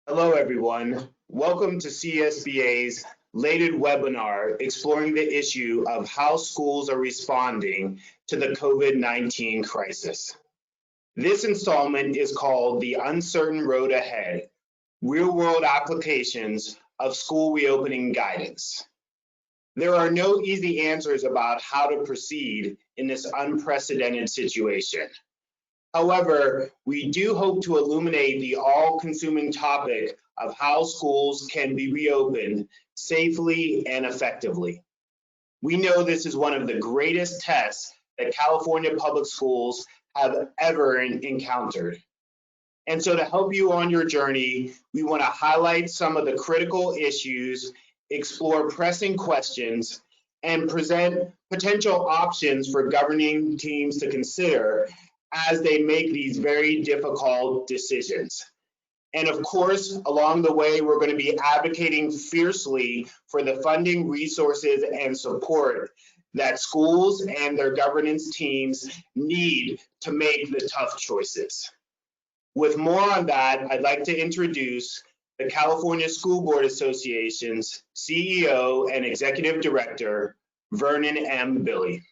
Hello, everyone. Welcome to CSBA'S latest webinar exploring the issue of how schools are responding to the COVID-19 crisis. This installment is called The Uncertain Road Ahead, Real-World Applications of School Reopening Guidance. There are no easy answers about how to proceed in this unprecedented situation. However, we do hope to illuminate the all-consuming topic of how schools can be reopened safely and effectively. We know this is one of the greatest tests that California public schools have ever encountered. And so to help you on your journey, we want to highlight some of the critical issues, explore pressing questions, and present potential options for governing teams to consider as they make these very difficult decisions. And of course, along the way, we're going to be advocating fiercely for the funding, resources, and support that schools and their governance teams need to make the tough choices. With more on that, I'd like to introduce the California School Board Association's CEO and Executive Director, Vernon M. Billy.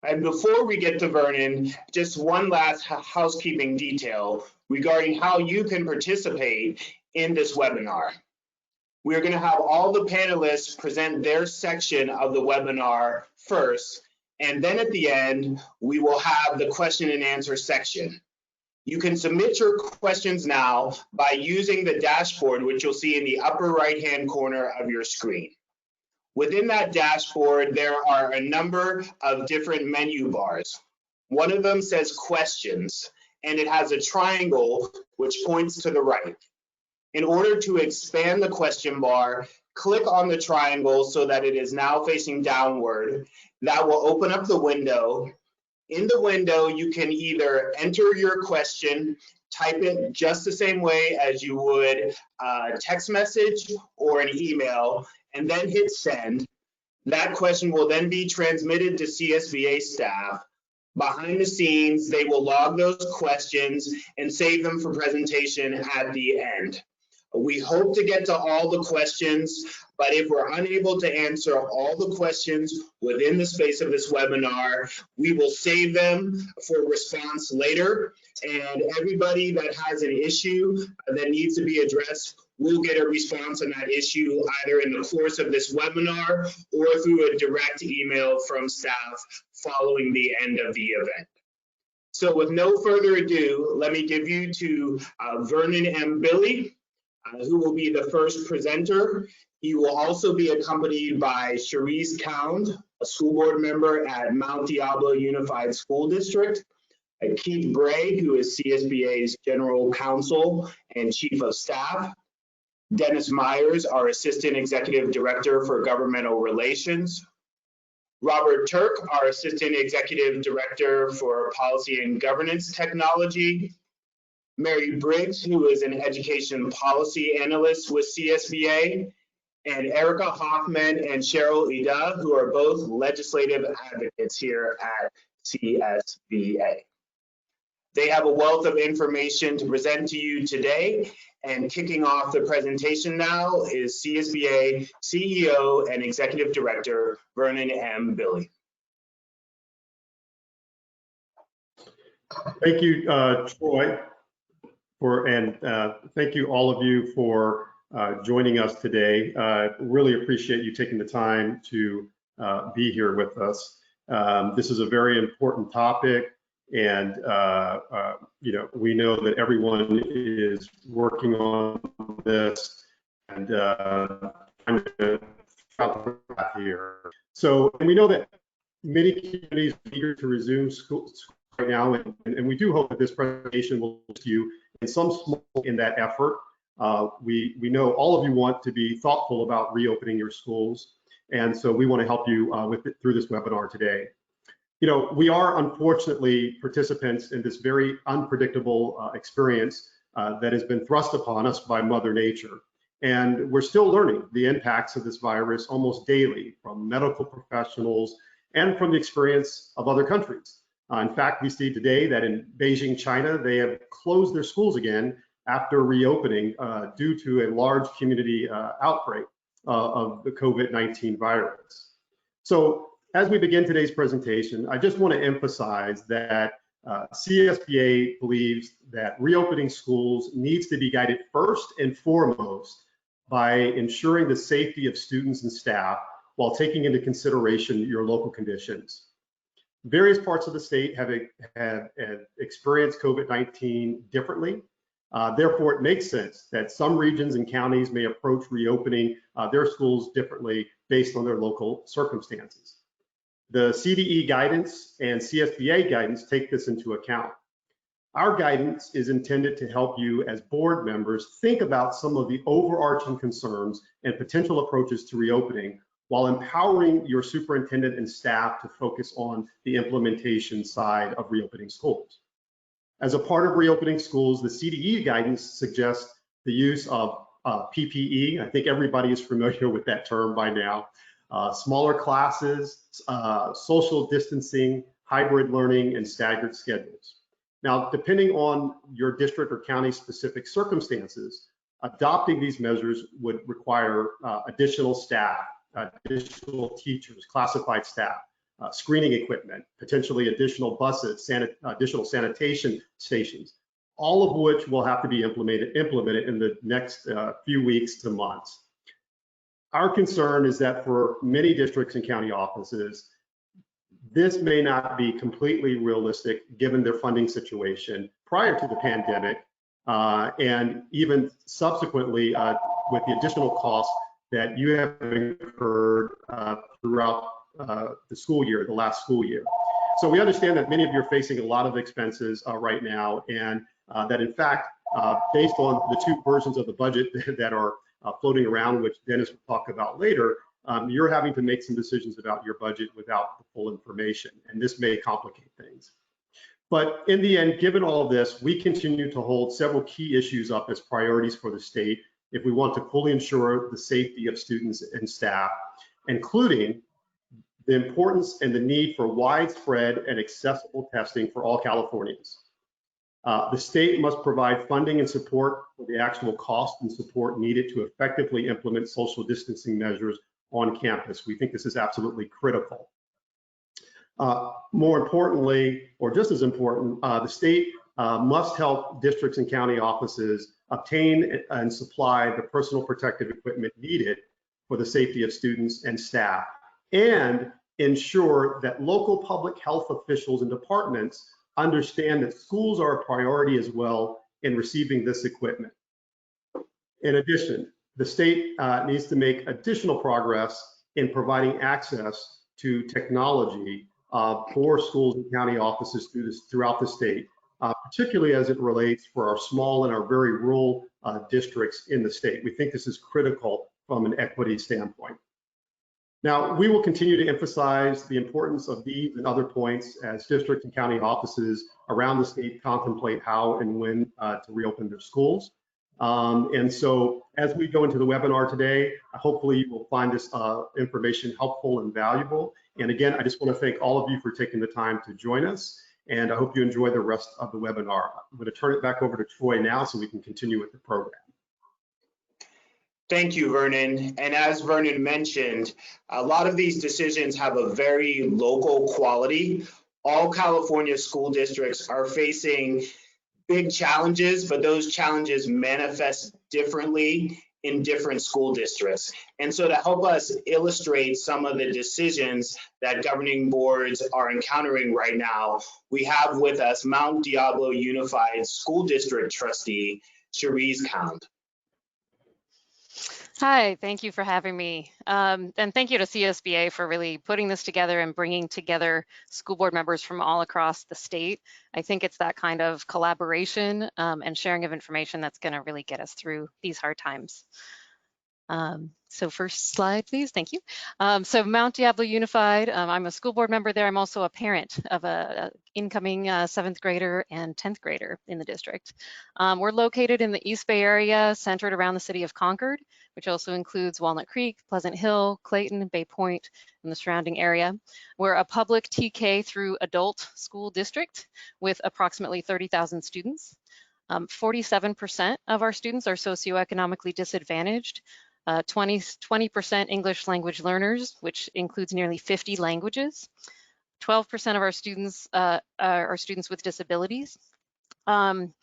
And before we get to Vernon, just one last housekeeping detail regarding how you can participate in this webinar. We're going to have all the panelists present their section of the webinar first, and then at the end, we will have the question and answer section. You can submit your questions now by using the dashboard, which you'll see in the upper right-hand corner of your screen. Within that dashboard, there are a number of different menu bars. One of them says questions, and it has a triangle which points to the right. In order to expand the question bar, click on the triangle so that it is now facing downward. That will open up the window. In the window, you can either enter your question, type it just the same way as you would a text message or an email, and then hit send. That question will then be transmitted to CSBA staff. Behind the scenes, they will log those questions and save them for presentation at the end. We hope to get to all the questions, but if we're unable to answer all the questions within the space of this webinar, we will save them for response later. And everybody that has an issue that needs to be addressed will get a response on that issue either in the course of this webinar or through a direct email from staff following the end of the event. So with no further ado, let me give you to Vernon M. Billy, who will be the first presenter. He will also be accompanied by Cherise Cound, a school board member at Mount Diablo Unified School District, Keith Bray, who is CSBA's General Counsel and Chief of Staff, Dennis Myers, our Assistant Executive Director for Governmental Relations, Robert Turk, our Assistant Executive Director for Policy and Governance Technology, Mary Briggs, who is an Education Policy Analyst with CSBA, and Erica Hoffman and Cheryl Ida, who are both legislative advocates here at CSBA. They have a wealth of information to present to you today, and kicking off the presentation now is CSBA CEO and Executive Director, Vernon M. Billy. Thank you, Troy, thank you all of you for joining us today. Really appreciate you taking the time to be here with us. This is a very important topic, and we know that everyone is working on this and trying to figure out here. So, and we know that many communities are eager to resume school right now, and we do hope that this presentation will assist you in some small in that effort. We know all of you want to be thoughtful about reopening your schools, and so we want to help you through this webinar today. We are unfortunately participants in this very unpredictable experience that has been thrust upon us by Mother Nature. And we're still learning the impacts of this virus almost daily from medical professionals and from the experience of other countries. In fact, we see today that in Beijing, China, they have closed their schools again after reopening due to a large community outbreak of the COVID-19 virus. So as we begin today's presentation, I just want to emphasize that CSBA believes that reopening schools needs to be guided first and foremost by ensuring the safety of students and staff while taking into consideration your local conditions. Various parts of the state have experienced COVID-19 differently. Therefore, it makes sense that some regions and counties may approach reopening their schools differently based on their local circumstances. The CDE guidance and CSBA guidance take this into account. Our guidance is intended to help you as board members think about some of the overarching concerns and potential approaches to reopening while empowering your superintendent and staff to focus on the implementation side of reopening schools. As a part of reopening schools, the CDE guidance suggests the use of PPE. I think everybody is familiar with that term by now. Smaller classes, social distancing, hybrid learning, and staggered schedules. Now, depending on your district or county specific circumstances, adopting these measures would require additional staff, additional teachers, classified staff, screening equipment, potentially additional buses, additional sanitation stations, all of which will have to be implemented in the next few weeks to months. Our concern is that for many districts and county offices, this may not be completely realistic given their funding situation prior to the pandemic, and even subsequently with the additional costs that you have incurred throughout the school year, the last school year. So we understand that many of you are facing a lot of expenses right now, and that in fact, based on the two versions of the budget that are floating around, which Dennis will talk about later, you're having to make some decisions about your budget without the full information, and this may complicate things. But in the end, given all of this, we continue to hold several key issues up as priorities for the state if we want to fully ensure the safety of students and staff, including the importance and the need for widespread and accessible testing for all Californians. The state must provide funding and support for the actual cost and support needed to effectively implement social distancing measures on campus. We think this is absolutely critical. More importantly, or just as important, the state must help districts and county offices obtain and supply the personal protective equipment needed for the safety of students and staff, and ensure that local public health officials and departments understand that schools are a priority as well in receiving this equipment. In addition, the state needs to make additional progress in providing access to technology for schools and county offices throughout the state, particularly as it relates for our small and our very rural districts in the state. We think this is critical from an equity standpoint. Now, we will continue to emphasize the importance of these and other points as district and county offices around the state contemplate how and when to reopen their schools. And so as we go into the webinar today, hopefully you will find this information helpful and valuable. And again, I just want to thank all of you for taking the time to join us. And I hope you enjoy the rest of the webinar. I'm going to turn it back over to Troy now so we can continue with the program. Thank you, Vernon. And as Vernon mentioned, a lot of these decisions have a very local quality. All California school districts are facing big challenges, but those challenges manifest differently in different school districts. And so to help us illustrate some of the decisions that governing boards are encountering right now, we have with us Mount Diablo Unified School District Trustee, Cherise Count. Hi, thank you for having me. And thank you to CSBA for really putting this together and bringing together school board members from all across the state. I think it's that kind of collaboration and sharing of information that's going to really get us through these hard times. So first slide, please. Thank you. So Mount Diablo Unified, I'm a school board member there. I'm also a parent of a incoming 7th grader and 10th grader in the district. We're located in the East Bay area, centered around the city of Concord, which also includes Walnut Creek, Pleasant Hill, Clayton, Bay Point, and the surrounding area. We're a public TK through adult school district with approximately 30,000 students. 47% of our students are socioeconomically disadvantaged. 20% English language learners, which includes nearly 50 languages. 12% of our students are students with disabilities. And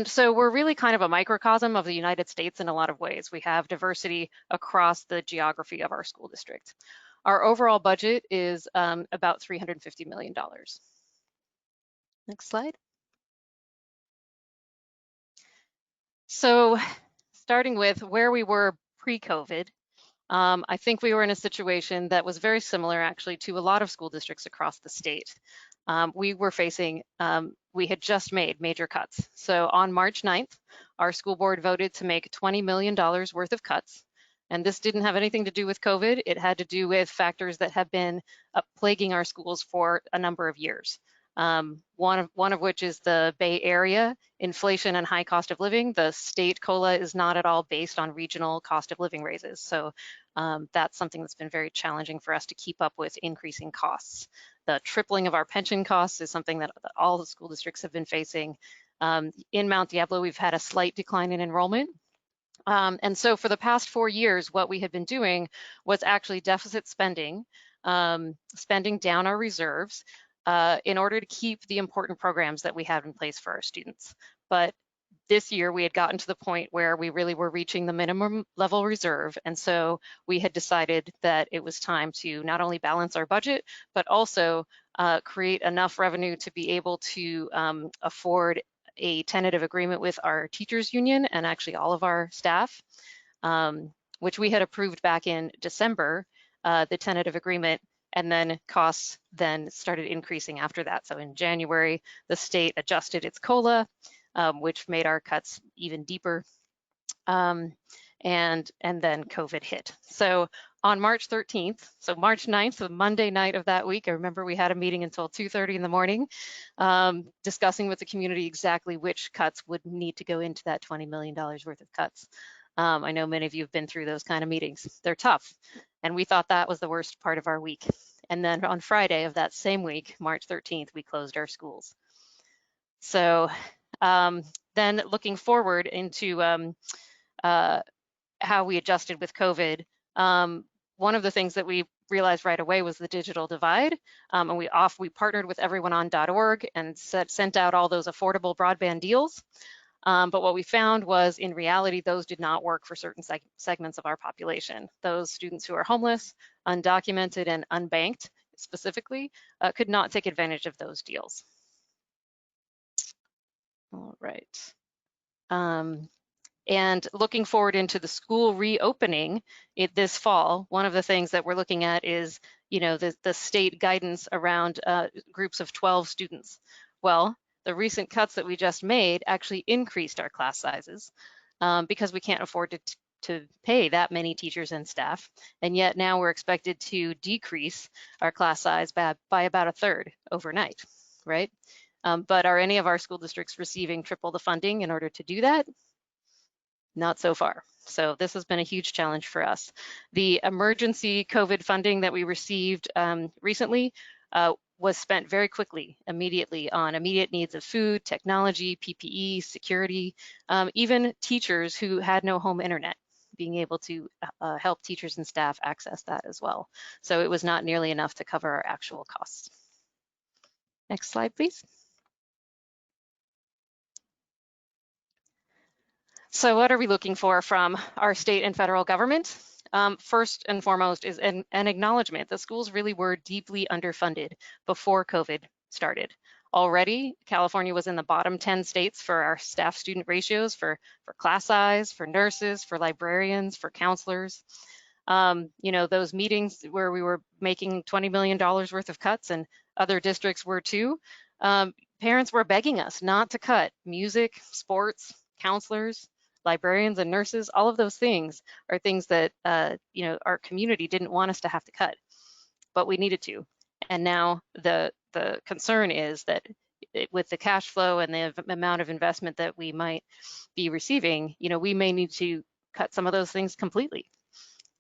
so we're really kind of a microcosm of the United States in a lot of ways. We have diversity across the geography of our school district. Our overall budget is about $350 million. Next slide. So starting with where we were pre-COVID, I think we were in a situation that was very similar actually to a lot of school districts across the state. We were facing, we had just made major cuts. So on March 9th, our school board voted to make $20 million worth of cuts. And this didn't have anything to do with COVID. It had to do with factors that have been plaguing our schools for a number of years. One of which is the Bay Area, inflation and high cost of living. The state COLA is not at all based on regional cost of living raises. So that's something that's been very challenging for us to keep up with increasing costs. The tripling of our pension costs is something that all the school districts have been facing. In Mount Diablo, we've had a slight decline in enrollment. And so for the past 4 years, what we had been doing was actually deficit spending, spending down our reserves, in order to keep the important programs that we have in place for our students. But this year we had gotten to the point where we really were reaching the minimum level reserve. And so we had decided that it was time to not only balance our budget, but also create enough revenue to be able to afford a tentative agreement with our teachers union and actually all of our staff, which we had approved back in December, the tentative agreement. And then costs then started increasing after that. So in January, the state adjusted its COLA, which made our cuts even deeper. And then COVID hit. So on March 13th, so March 9th, so Monday night of that week, I remember we had a meeting until 2:30 in the morning, discussing with the community exactly which cuts would need to go into that $20 million worth of cuts. I know many of you have been through those kind of meetings. They're tough. And we thought that was the worst part of our week. And then on Friday of that same week, March 13th, we closed our schools. So then looking forward into how we adjusted with COVID, one of the things that we realized right away was the digital divide. And we partnered with everyone on .org and sent out all those affordable broadband deals. But what we found was, in reality, those did not work for certain segments of our population. Those students who are homeless, undocumented, and unbanked specifically could not take advantage of those deals. All right. And looking forward into the school reopening this fall, one of the things that we're looking at is, the state guidance around groups of 12 students. Well, the recent cuts that we just made actually increased our class sizes because we can't afford to pay that many teachers and staff. And yet now we're expected to decrease our class size by about 1/3 overnight, right? But are any of our school districts receiving triple the funding in order to do that? Not so far. So this has been a huge challenge for us. The emergency COVID funding that we received recently was spent very quickly, immediately on immediate needs of food, technology, PPE, security, even teachers who had no home internet, being able to help teachers and staff access that as well. So it was not nearly enough to cover our actual costs. Next slide, please. So what are we looking for from our state and federal government? First and foremost is an acknowledgement that schools really were deeply underfunded before COVID started. Already, California was in the bottom 10 states for our staff-student ratios for class size, for nurses, for librarians, for counselors. Those meetings where we were making $20 million worth of cuts and other districts were too, parents were begging us not to cut music, sports, counselors, librarians and nurses, all of those things are things that our community didn't want us to have to cut, but we needed to. And now the concern is that with the cash flow and the amount of investment that we might be receiving, we may need to cut some of those things completely.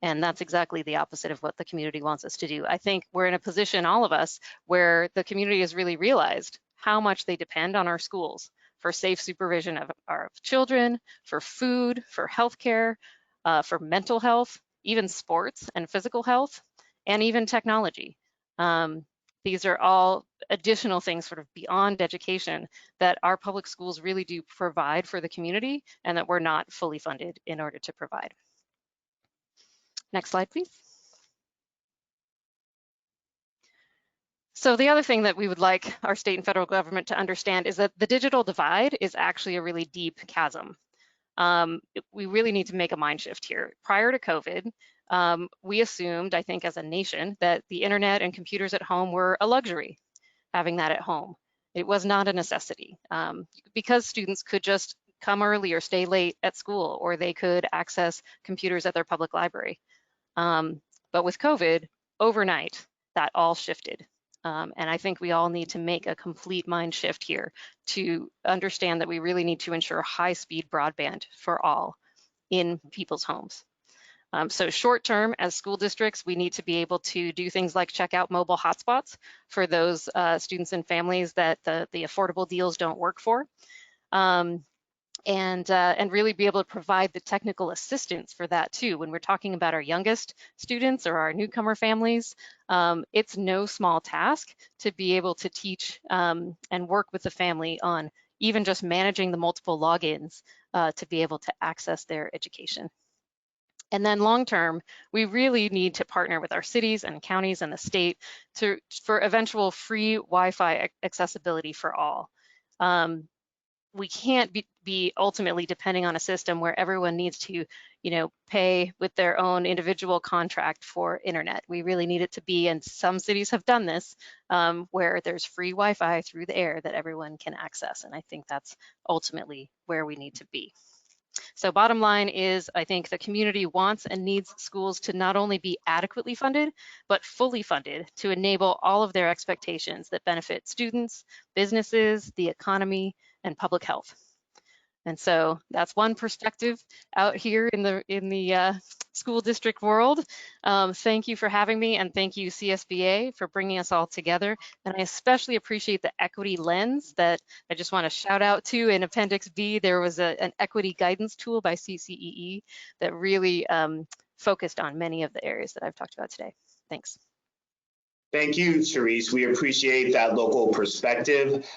And that's exactly the opposite of what the community wants us to do. I think we're in a position, all of us, where the community has really realized how much they depend on our schools for safe supervision of our children, for food, for healthcare, for mental health, even sports and physical health, and even technology. These are all additional things sort of beyond education that our public schools really do provide for the community and that we're not fully funded in order to provide. Next slide, please. So the other thing that we would like our state and federal government to understand is that the digital divide is actually a really deep chasm. We really need to make a mind shift here. Prior to COVID, we assumed, I think as a nation, that the internet and computers at home were a luxury, having that at home. It was not a necessity because students could just come early or stay late at school, or they could access computers at their public library. But with COVID, overnight, that all shifted. And I think we all need to make a complete mind shift here to understand that we really need to ensure high-speed broadband for all in people's homes. So short term, as school districts, we need to be able to do things like check out mobile hotspots for those students and families that the affordable deals don't work for. And really be able to provide the technical assistance for that too. When we're talking about our youngest students or our newcomer families, it's no small task to be able to teach and work with the family on even just managing the multiple logins to be able to access their education. And then long term, we really need to partner with our cities and counties and the state for eventual free Wi-Fi accessibility for all. We can't be ultimately depending on a system where everyone needs to, pay with their own individual contract for internet. We really need it to be, and some cities have done this, where there's free Wi-Fi through the air that everyone can access. And I think that's ultimately where we need to be. So bottom line is, I think the community wants and needs schools to not only be adequately funded, but fully funded to enable all of their expectations that benefit students, businesses, the economy, and public health. And so that's one perspective out here in the school district world. Thank you for having me, and thank you CSBA for bringing us all together. And I especially appreciate the equity lens that I just want to shout out to. In Appendix B, there was an equity guidance tool by CCEE that really focused on many of the areas that I've talked about today. Thanks. Thank you, Therese. We appreciate that local perspective.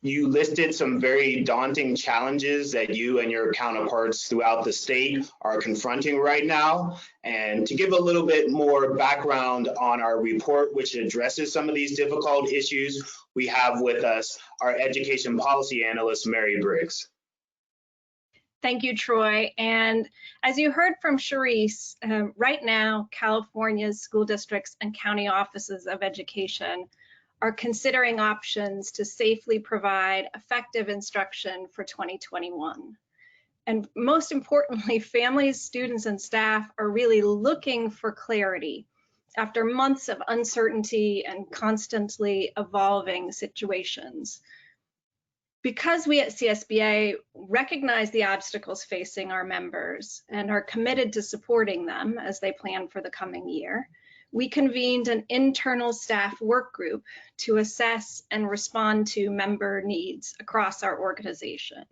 You listed some very daunting challenges that you and your counterparts throughout the state are confronting right now. And to give a little bit more background on our report, which addresses some of these difficult issues, we have with us our education policy analyst, Mary Briggs. Thank you, Troy. And as you heard from Charisse, right now, California's school districts and county offices of education are considering options to safely provide effective instruction for 2021. And most importantly, families, students, and staff are really looking for clarity after months of uncertainty and constantly evolving situations. Because we at CSBA recognize the obstacles facing our members and are committed to supporting them as they plan for the coming year, we convened an internal staff work group to assess and respond to member needs across our organization.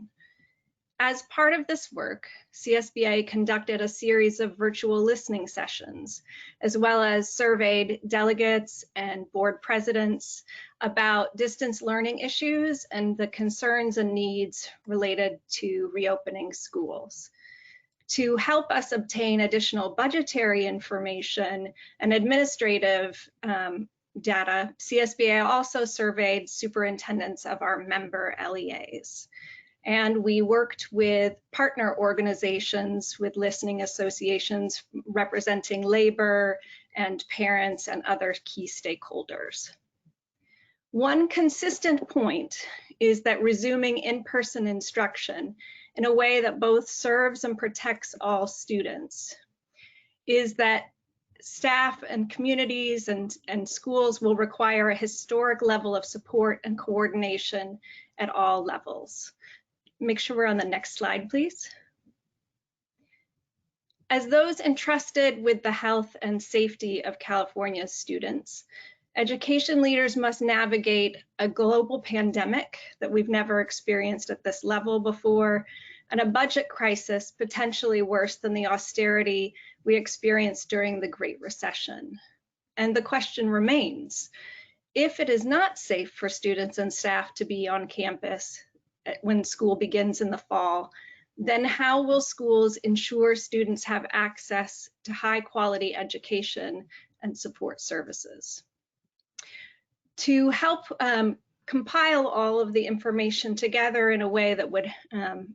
As part of this work, CSBA conducted a series of virtual listening sessions, as well as surveyed delegates and board presidents about distance learning issues and the concerns and needs related to reopening schools. To help us obtain additional budgetary information and administrative data, CSBA also surveyed superintendents of our member LEAs. And we worked with partner organizations with listening associations representing labor and parents and other key stakeholders. One consistent point is that resuming in-person instruction in a way that both serves and protects all students is that staff and communities and schools will require a historic level of support and coordination at all levels. Make sure we're on the next slide, please. As those entrusted with the health and safety of California's students, education leaders must navigate a global pandemic that we've never experienced at this level before, and a budget crisis potentially worse than the austerity we experienced during the Great Recession. And the question remains, if it is not safe for students and staff to be on campus when school begins in the fall, then how will schools ensure students have access to high quality education and support services? To help compile all of the information together in a way that would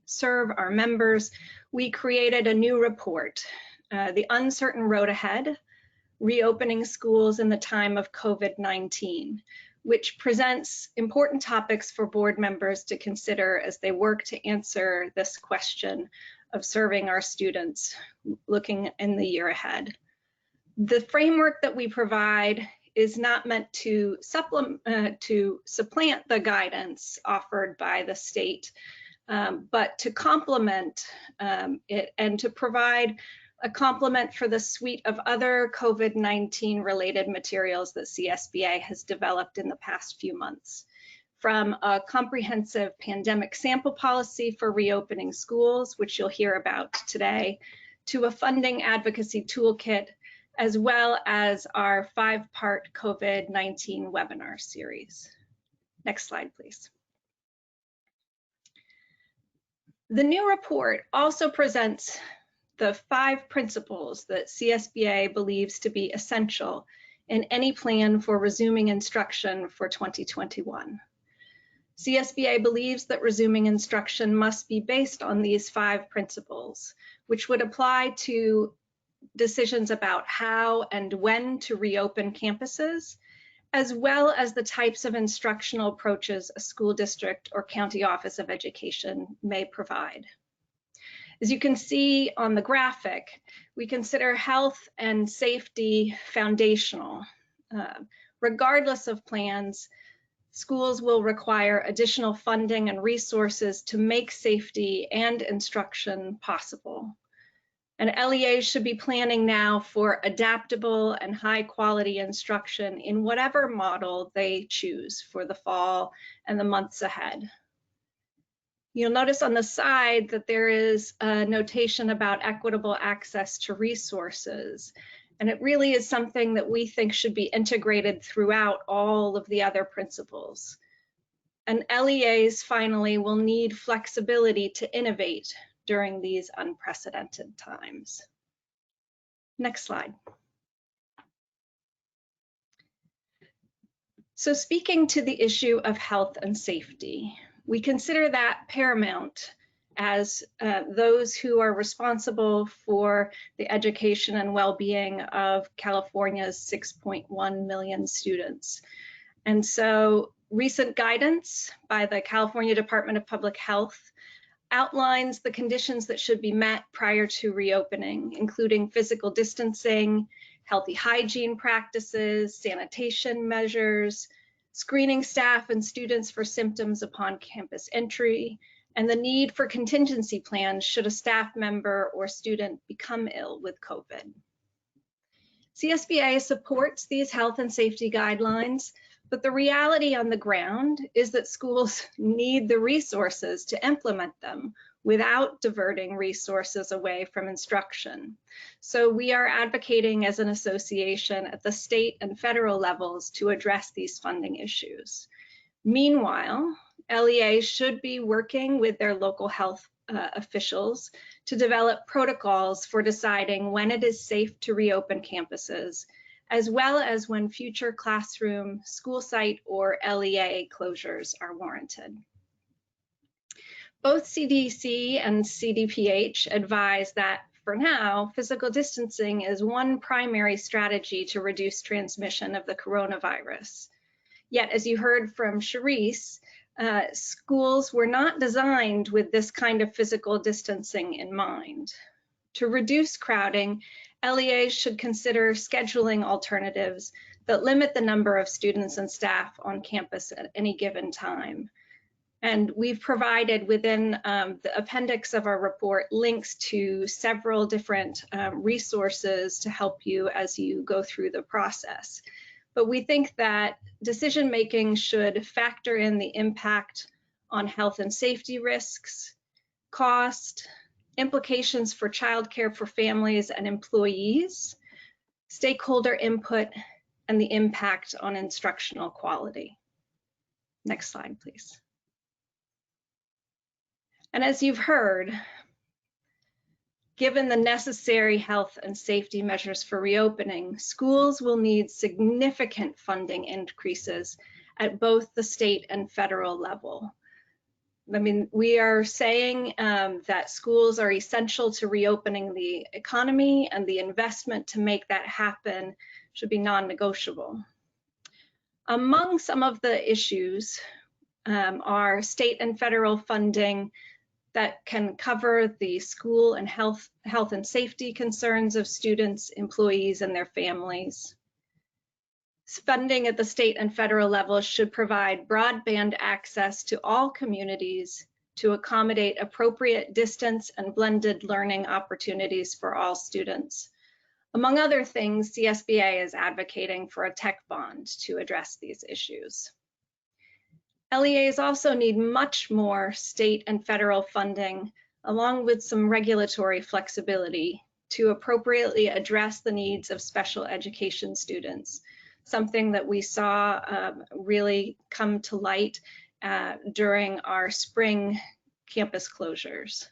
serve our members, we created a new report, The Uncertain Road Ahead, Reopening Schools in the Time of COVID-19, which presents important topics for board members to consider as they work to answer this question of serving our students looking in the year ahead. The framework that we provide is not meant to supplant the guidance offered by the state, but to complement it and to provide a complement for the suite of other COVID-19 related materials that CSBA has developed in the past few months. From a comprehensive pandemic sample policy for reopening schools, which you'll hear about today, to a funding advocacy toolkit, as well as our 5-part COVID-19 webinar series. Next slide, please. The new report also presents the 5 principles that CSBA believes to be essential in any plan for resuming instruction for 2021. CSBA believes that resuming instruction must be based on these 5 principles, which would apply to decisions about how and when to reopen campuses, as well as the types of instructional approaches a school district or county office of education may provide. As you can see on the graphic, we consider health and safety foundational. Regardless of plans, schools will require additional funding and resources to make safety and instruction possible. And LEAs should be planning now for adaptable and high quality instruction in whatever model they choose for the fall and the months ahead. You'll notice on the side that there is a notation about equitable access to resources. And it really is something that we think should be integrated throughout all of the other principles. And LEAs finally will need flexibility to innovate during these unprecedented times. Next slide. So speaking to the issue of health and safety, we consider that paramount as those who are responsible for the education and well-being of California's 6.1 million students. And so recent guidance by the California Department of Public Health outlines the conditions that should be met prior to reopening, including physical distancing, healthy hygiene practices, sanitation measures, screening staff and students for symptoms upon campus entry, and the need for contingency plans should a staff member or student become ill with COVID. CSBA supports these health and safety guidelines, but the reality on the ground is that schools need the resources to implement them without diverting resources away from instruction. So we are advocating as an association at the state and federal levels to address these funding issues. Meanwhile, LEAs should be working with their local health officials to develop protocols for deciding when it is safe to reopen campuses, as well as when future classroom, school site, or LEA closures are warranted. Both CDC and CDPH advise that, for now, physical distancing is one primary strategy to reduce transmission of the coronavirus. Yet, as you heard from Charisse, schools were not designed with this kind of physical distancing in mind. To reduce crowding, LEAs should consider scheduling alternatives that limit the number of students and staff on campus at any given time. And we've provided within the appendix of our report links to several different resources to help you as you go through the process. But we think that decision-making should factor in the impact on health and safety risks, cost, implications for childcare for families and employees, stakeholder input, and the impact on instructional quality. Next slide, please. And as you've heard, given the necessary health and safety measures for reopening, schools will need significant funding increases at both the state and federal level. I mean, we are saying that schools are essential to reopening the economy, and the investment to make that happen should be non-negotiable. Among some of the issues are state and federal funding that can cover the school and health and safety concerns of students, employees, and their families. Funding at the state and federal level should provide broadband access to all communities to accommodate appropriate distance and blended learning opportunities for all students. Among other things, CSBA is advocating for a tech bond to address these issues. LEAs also need much more state and federal funding, along with some regulatory flexibility, to appropriately address the needs of special education students, something that we saw really come to light during our spring campus closures.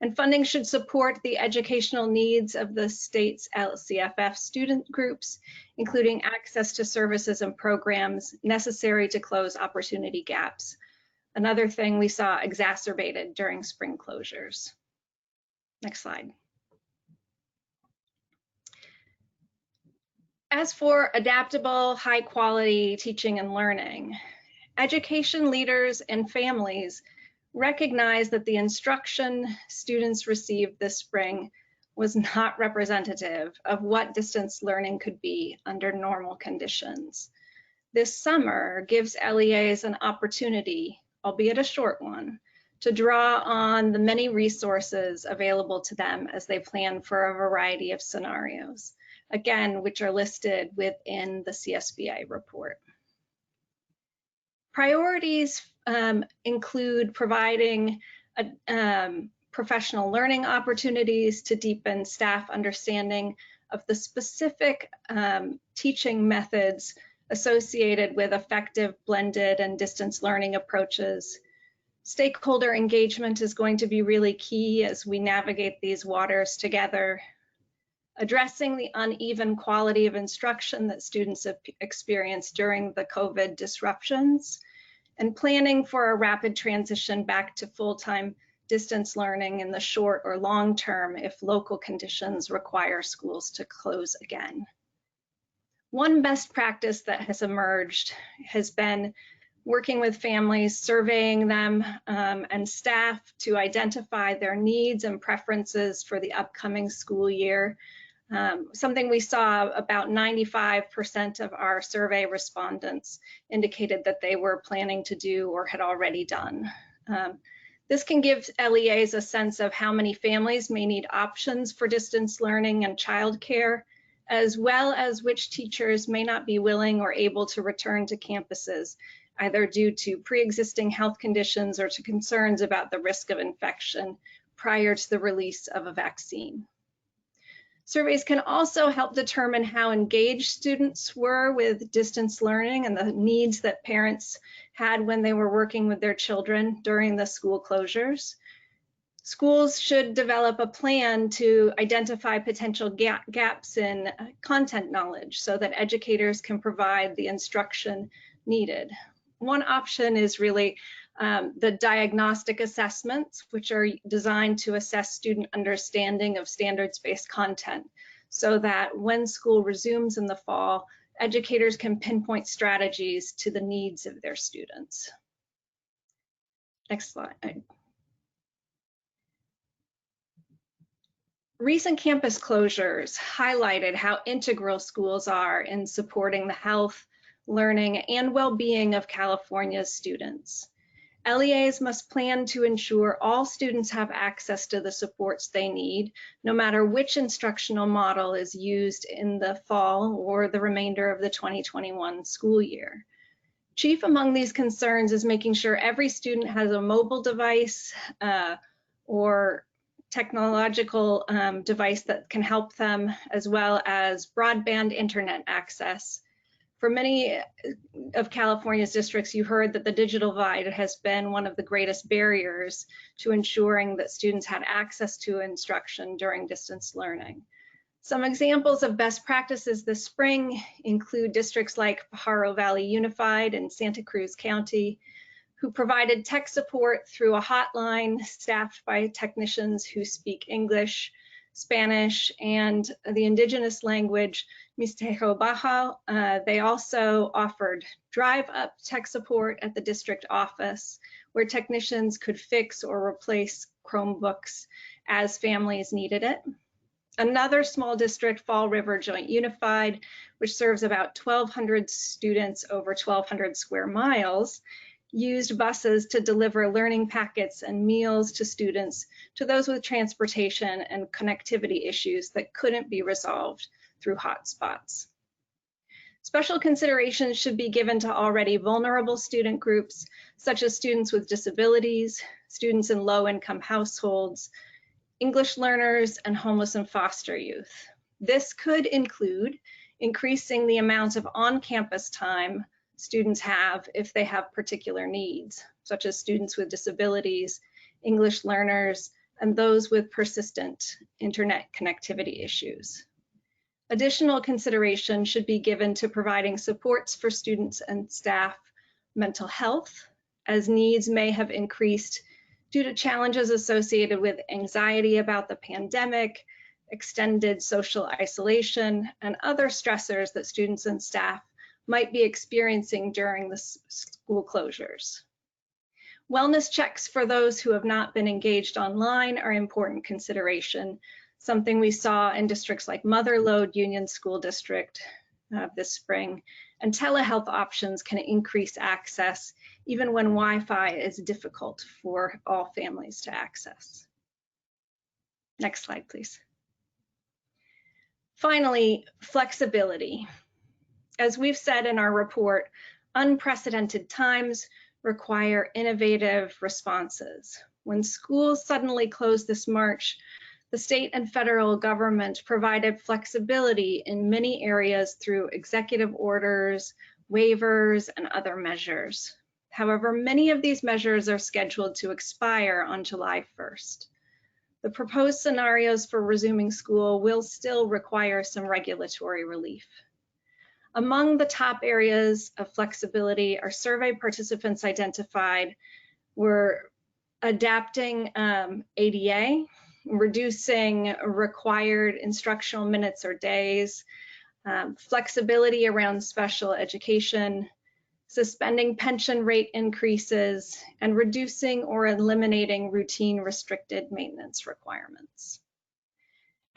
And funding should support the educational needs of the state's LCFF student groups, including access to services and programs necessary to close opportunity gaps. Another thing we saw exacerbated during spring closures. Next slide. As for adaptable, high quality teaching and learning, education leaders and families recognize that the instruction students received this spring was not representative of what distance learning could be under normal conditions. This summer gives LEAs an opportunity, albeit a short one, to draw on the many resources available to them as they plan for a variety of scenarios, again, which are listed within the CSBA report. Priorities include providing professional learning opportunities to deepen staff understanding of the specific teaching methods associated with effective blended and distance learning approaches. Stakeholder engagement is going to be really key as we navigate these waters together. Addressing the uneven quality of instruction that students have experienced during the COVID disruptions, and planning for a rapid transition back to full-time distance learning in the short or long term if local conditions require schools to close again. One best practice that has emerged has been working with families, surveying them and staff to identify their needs and preferences for the upcoming school year. Something we saw, about 95% of our survey respondents indicated that they were planning to do or had already done. This can give LEAs a sense of how many families may need options for distance learning and childcare, as well as which teachers may not be willing or able to return to campuses, either due to pre-existing health conditions or to concerns about the risk of infection prior to the release of a vaccine. Surveys can also help determine how engaged students were with distance learning and the needs that parents had when they were working with their children during the school closures. Schools should develop a plan to identify potential gaps in content knowledge so that educators can provide the instruction needed. One option is really the diagnostic assessments, which are designed to assess student understanding of standards-based content, so that when school resumes in the fall, educators can pinpoint strategies to the needs of their students. Next slide. Recent campus closures highlighted how integral schools are in supporting the health, learning, and well-being of California's students. LEAs must plan to ensure all students have access to the supports they need, no matter which instructional model is used in the fall or the remainder of the 2021 school year. Chief among these concerns is making sure every student has a mobile device or technological device that can help them, as well as broadband internet access. For many of California's districts, you heard that the digital divide has been one of the greatest barriers to ensuring that students had access to instruction during distance learning. Some examples of best practices this spring include districts like Pajaro Valley Unified in Santa Cruz County, who provided tech support through a hotline staffed by technicians who speak English, Spanish, and the indigenous language, Mixteco Baja. They also offered drive-up tech support at the district office, where technicians could fix or replace Chromebooks as families needed it. Another small district, Fall River Joint Unified, which serves about 1,200 students over 1,200 square miles, used buses to deliver learning packets and meals to students, to those with transportation and connectivity issues that couldn't be resolved through hotspots. Special consideration should be given to already vulnerable student groups, such as students with disabilities, students in low-income households, English learners, and homeless and foster youth. This could include increasing the amount of on-campus time students have if they have particular needs, such as students with disabilities, English learners, and those with persistent internet connectivity issues. Additional consideration should be given to providing supports for students and staff mental health, as needs may have increased due to challenges associated with anxiety about the pandemic, extended social isolation, and other stressors that students and staff might be experiencing during the school closures. Wellness checks for those who have not been engaged online are important consideration, something we saw in districts like Motherlode Union School District this spring, and telehealth options can increase access even when Wi-Fi is difficult for all families to access. Next slide, please. Finally, flexibility. As we've said in our report, unprecedented times require innovative responses. When schools suddenly closed this March, the state and federal government provided flexibility in many areas through executive orders, waivers, and other measures. However, many of these measures are scheduled to expire on July 1st. The proposed scenarios for resuming school will still require some regulatory relief. Among the top areas of flexibility our survey participants identified were adapting ADA, reducing required instructional minutes or days, flexibility around special education, suspending pension rate increases, and reducing or eliminating routine restricted maintenance requirements.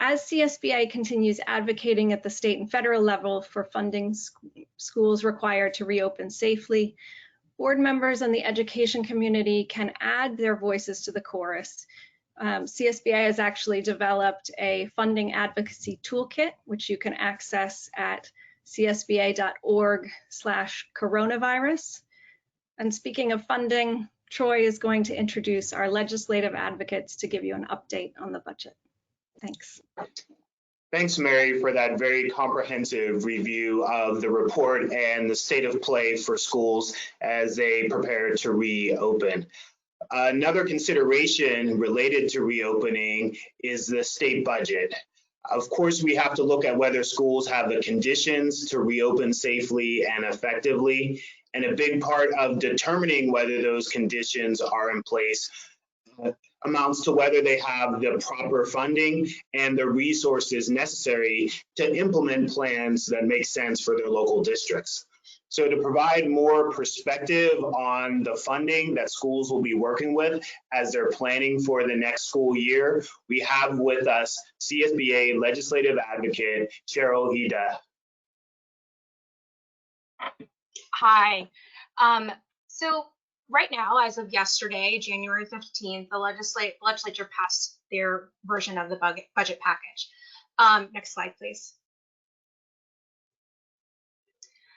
As CSBA continues advocating at the state and federal level for funding schools required to reopen safely, board members and the education community can add their voices to the chorus. CSBA has actually developed a funding advocacy toolkit, which you can access at csba.org/coronavirus. And speaking of funding, Troy is going to introduce our legislative advocates to give you an update on the budget. Thanks. Thanks, Mary, for that very comprehensive review of the report and the state of play for schools as they prepare to reopen. Another consideration related to reopening is the state budget. Of course, we have to look at whether schools have the conditions to reopen safely and effectively. And a big part of determining whether those conditions are in place amounts to whether they have the proper funding and the resources necessary to implement plans that make sense for their local districts. So to provide more perspective on the funding that schools will be working with as they're planning for the next school year, we have with us CSBA Legislative Advocate Cheryl Hida. Hi. So right now, as of yesterday, January 15th, the legislature passed their version of the budget package. Next slide, please.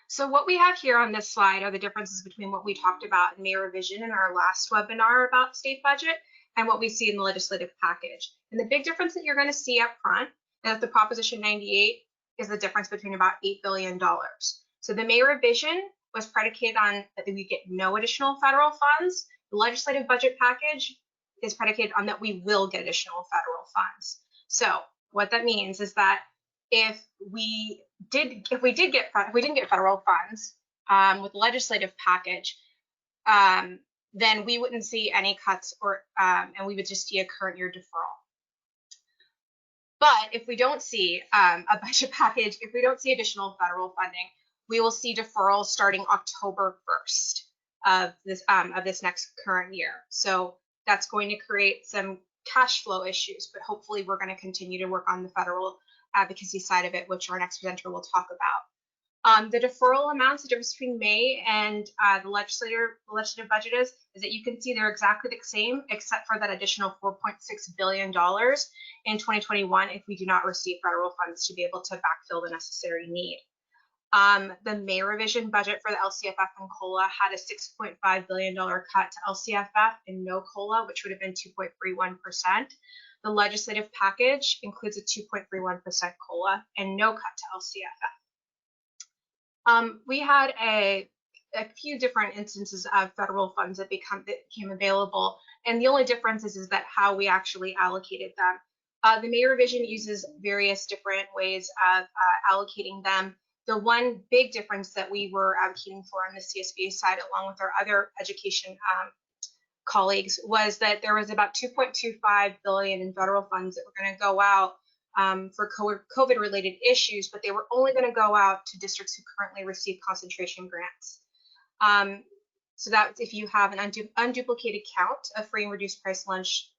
So what we have here on this slide are the differences between what we talked about in May revision in our last webinar about state budget and what we see in the legislative package. And the big difference that you're going to see up front is the Proposition 98 is the difference between about $8 billion. So the May revision was predicated on that we get no additional federal funds. The legislative budget package is predicated on that we will get additional federal funds. So what that means is that if we didn't get federal funds with the legislative package, then we wouldn't see any cuts and we would just see a current year deferral. But if we don't see a budget package, if we don't see additional federal funding, we will see deferrals starting October 1st of this next current year. So that's going to create some cash flow issues, but hopefully we're going to continue to work on the federal advocacy side of it, which our next presenter will talk about. The deferral amounts, the difference between May and the legislative budget is that you can see they're exactly the same, except for that additional $4.6 billion in 2021 if we do not receive federal funds to be able to backfill the necessary need. The May revision budget for the LCFF and COLA had a $6.5 billion cut to LCFF and no COLA, which would have been 2.31%. The legislative package includes a 2.31% COLA and no cut to LCFF. We had a few different instances of federal funds that became available, and the only difference is that how we actually allocated them. The May revision uses various different ways of allocating them. The one big difference that we were advocating for on the CSBA side, along with our other education colleagues, was that there was about $2.25 billion in federal funds that were going to go out for COVID-related issues, but they were only going to go out to districts who currently receive concentration grants. So that if you have an unduplicated count of free and reduced price lunch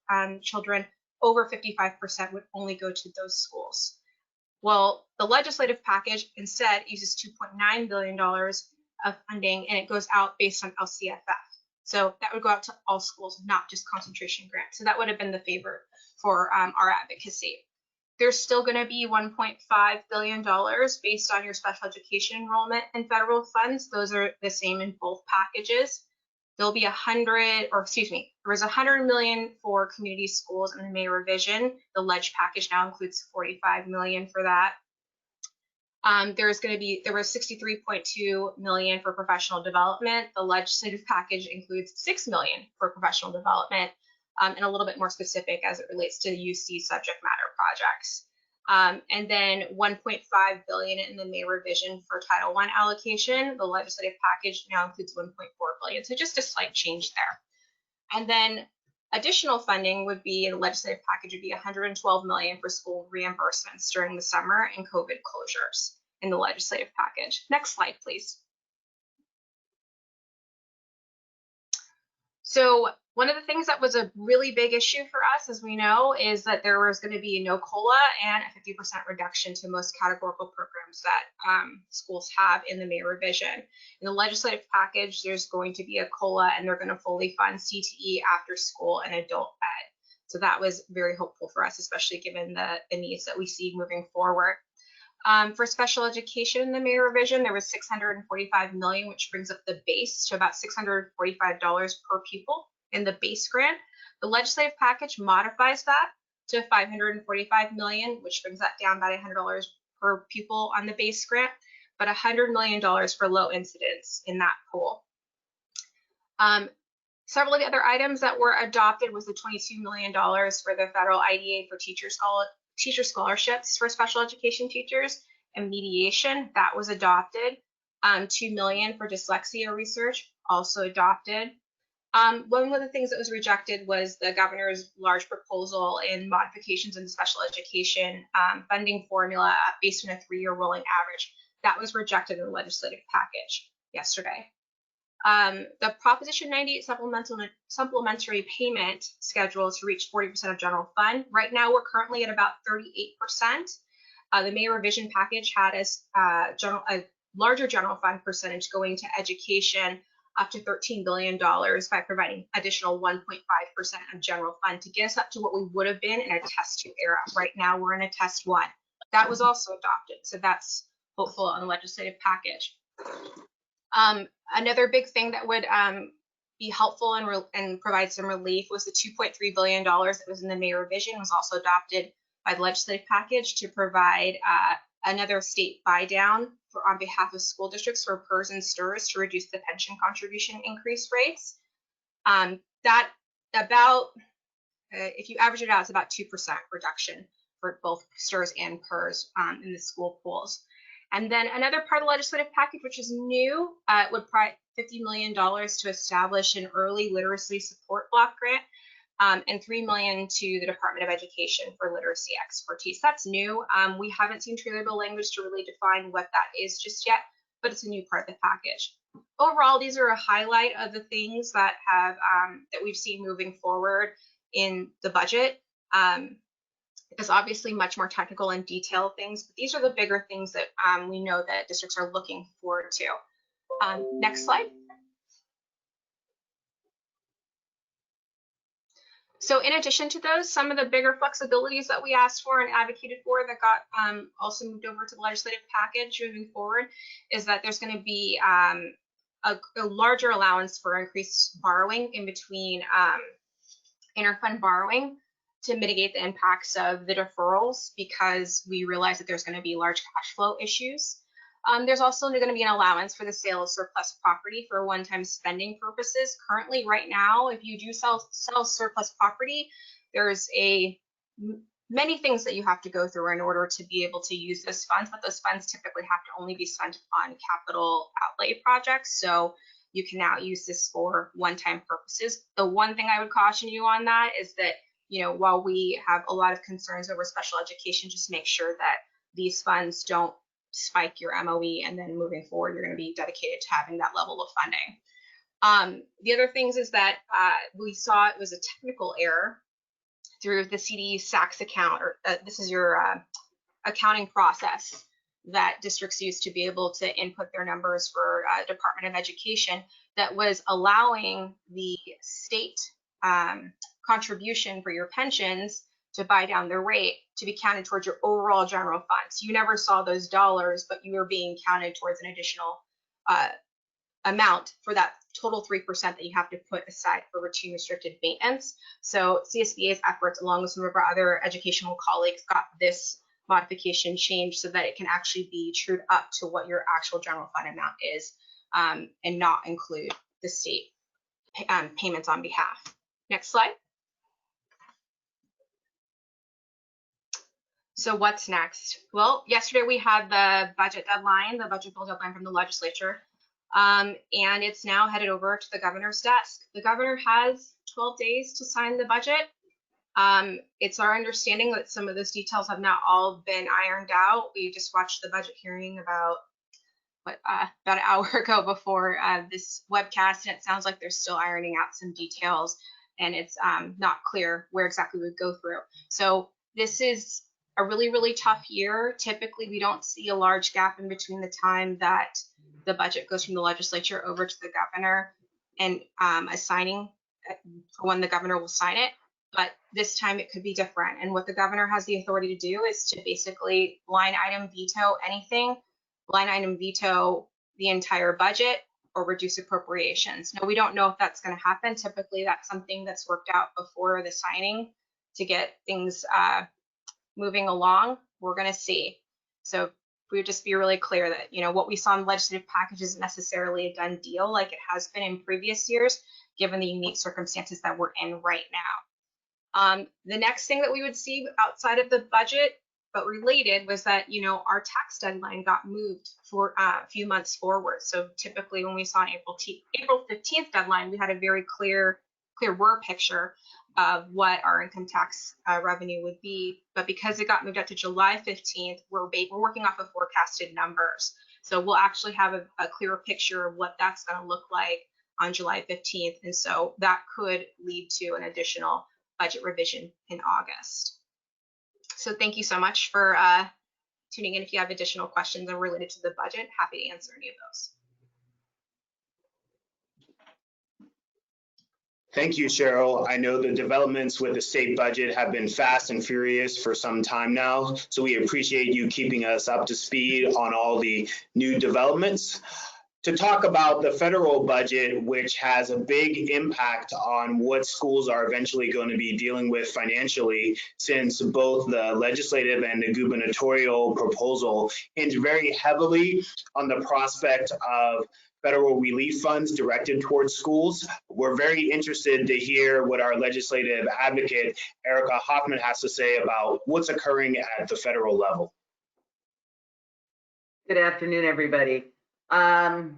children, over 55% would only go to those schools. Well, the legislative package instead uses $2.9 billion of funding, and it goes out based on LCFF. So that would go out to all schools, not just concentration grants. So that would have been the favor for our advocacy. There's still going to be $1.5 billion based on your special education enrollment and federal funds. Those are the same in both packages. There'll be there was $100 million for community schools in the May revision. The ledge package now includes $45 million for that. There was $63.2 million for professional development. The legislative package includes $6 million for professional development, and a little bit more specific as it relates to UC subject matter projects. And then $1.5 billion in the May revision for Title I allocation. The legislative package now includes $1.4 billion, so just a slight change there. And then additional funding would be in the legislative package would be $112 million for school reimbursements during the summer and COVID closures in the legislative package. Next slide, please. So one of the things that was a really big issue for us, as we know, is that there was going to be no COLA and a 50% reduction to most categorical programs that schools have in the May revision. In the legislative package, there's going to be a COLA, and they're going to fully fund CTE, after school, and adult ed. So that was very hopeful for us, especially given the needs that we see moving forward. For special education in the May revision, there was $645 million, which brings up the base to about $645 per pupil in the base grant. The legislative package modifies that to $545 million, which brings that down by $100 per pupil on the base grant, but $100 million for low incidence in that pool. Several of the other items that were adopted was the $22 million for the federal IDA for teacher scholarships for special education teachers and mediation. That was adopted. $2 million for dyslexia research, also adopted. One of the things that was rejected was the governor's large proposal in modifications in the special education funding formula based on a 3-year rolling average. That was rejected in the legislative package yesterday. The Proposition 98 supplementary payment schedule to reach 40% of general fund. Right now, we're currently at about 38%. The May revision package had a larger general fund percentage going to education up to $13 billion by providing additional 1.5% of general fund to get us up to what we would have been in a test 2 era. Right now, we're in a test 1. That was also adopted, so that's hopeful on the legislative package. Another big thing that would be helpful and provide some relief was the $2.3 billion that was in the May revision was also adopted by the legislative package to provide another state buy down on behalf of school districts for PERS and STIRS to reduce the pension contribution increase rates. That about, if you average it out, it's about 2% reduction for both STIRS and PERS in the school pools. And then another part of the legislative package, which is new, would provide $50 million to establish an early literacy support block grant and $3 million to the Department of Education for literacy expertise. That's new. We haven't seen trailer bill language to really define what that is just yet, but it's a new part of the package. Overall, these are a highlight of the things that have that we've seen moving forward in the budget. There's obviously much more technical and detailed things, but these are the bigger things that we know that districts are looking forward to. Next slide. So in addition to those, some of the bigger flexibilities that we asked for and advocated for that got also moved over to the legislative package moving forward is that there's going to be a larger allowance for increased borrowing in between interfund borrowing to mitigate the impacts of the deferrals, because we realize that there's going to be large cash flow issues. There's also going to be an allowance for the sale of surplus property for one-time spending purposes. Currently, right now, if you do sell surplus property, there's many things that you have to go through in order to be able to use those funds, but those funds typically have to only be spent on capital outlay projects. So you can now use this for one-time purposes. The one thing I would caution you on that is that, while we have a lot of concerns over special education, just make sure that these funds don't spike your MOE, and then moving forward, you're going to be dedicated to having that level of funding. The other things is that we saw it was a technical error through the CDE'S SACS account, or this is your accounting process that districts use to be able to input their numbers for Department of Education, that was allowing the state contribution for your pensions to buy down the rate to be counted towards your overall general fund. So you never saw those dollars, but you were being counted towards an additional amount for that total 3% that you have to put aside for routine restricted maintenance. So CSBA'S efforts, along with some of our other educational colleagues, got this modification changed so that it can actually be trued up to what your actual general fund amount is, and not include the state payments on behalf. Next slide. So what's next? Well, yesterday we had the budget deadline, the budget bill deadline from the legislature, and it's now headed over to the governor's desk. The governor has 12 days to sign the budget. It's our understanding that some of those details have not all been ironed out. We just watched the budget hearing about an hour ago before this webcast, and it sounds like they're still ironing out some details, and it's not clear where exactly we would go through. So this is a really, really tough year. Typically, we don't see a large gap in between the time that the budget goes from the legislature over to the governor and assigning when the governor will sign it. But this time it could be different. And what the governor has the authority to do is to basically line item veto anything, line item veto the entire budget, or reduce appropriations. Now, we don't know if that's going to happen. Typically, that's something that's worked out before the signing to get things moving along. We're going to see. So we would just be really clear that, what we saw in the legislative package isn't necessarily a done deal like it has been in previous years, given the unique circumstances that we're in right now. The next thing that we would see outside of the budget But related was that, our tax deadline got moved for a few months forward. So typically when we saw an April 15th deadline, we had a very clear picture of what our income tax revenue would be. But because it got moved up to July 15th, we're working off of forecasted numbers. So we'll actually have a clearer picture of what that's going to look like on July 15th. And so that could lead to an additional budget revision in August. So thank you so much for tuning in. If you have additional questions that are related to the budget, happy to answer any of those. Thank you, Cheryl. I know the developments with the state budget have been fast and furious for some time now, so we appreciate you keeping us up to speed on all the new developments. To talk about the federal budget, which has a big impact on what schools are eventually going to be dealing with financially, since both the legislative and the gubernatorial proposal hinge very heavily on the prospect of federal relief funds directed towards schools. We're very interested to hear what our legislative advocate, Erica Hoffman, has to say about what's occurring at the federal level. Good afternoon, everybody. I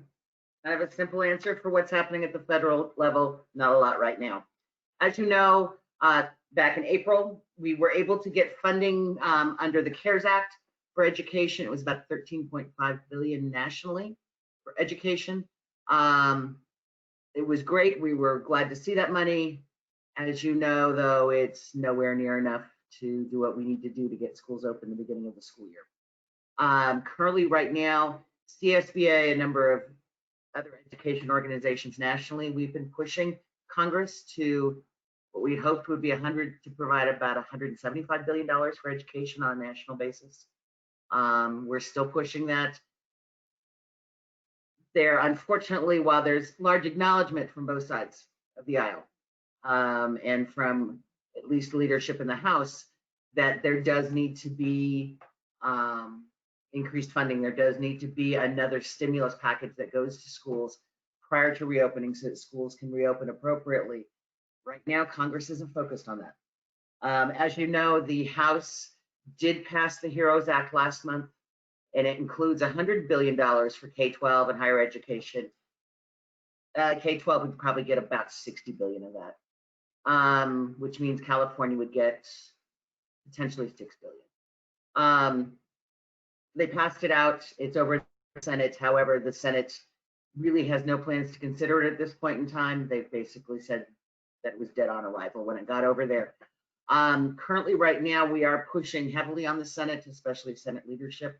have a simple answer for what's happening at the federal level, not a lot right now. As you know, back in April, we were able to get funding under the CARES Act for education. It was about $13.5 billion nationally for education. It was great. We were glad to see that money. As you know, though, it's nowhere near enough to do what we need to do to get schools open at the beginning of the school year. Currently, right now, CSBA, a number of other education organizations nationally, we've been pushing Congress to what we hoped would be to provide about $175 billion for education on a national basis. We're still pushing that. There, unfortunately, while there's large acknowledgement from both sides of the aisle and from at least leadership in the House, that there does need to be increased funding. There does need to be another stimulus package that goes to schools prior to reopening so that schools can reopen appropriately. Right now, Congress isn't focused on that. As you know, the House did pass the HEROES Act last month, and it includes $100 billion for K-12 and higher education. K-12 would probably get about $60 billion of that, which means California would get potentially $6 billion. They passed it out. It's over in the Senate. However, the Senate really has no plans to consider it at this point in time. They've basically said that it was dead on arrival when it got over there. Currently, right now, we are pushing heavily on the Senate, especially Senate leadership,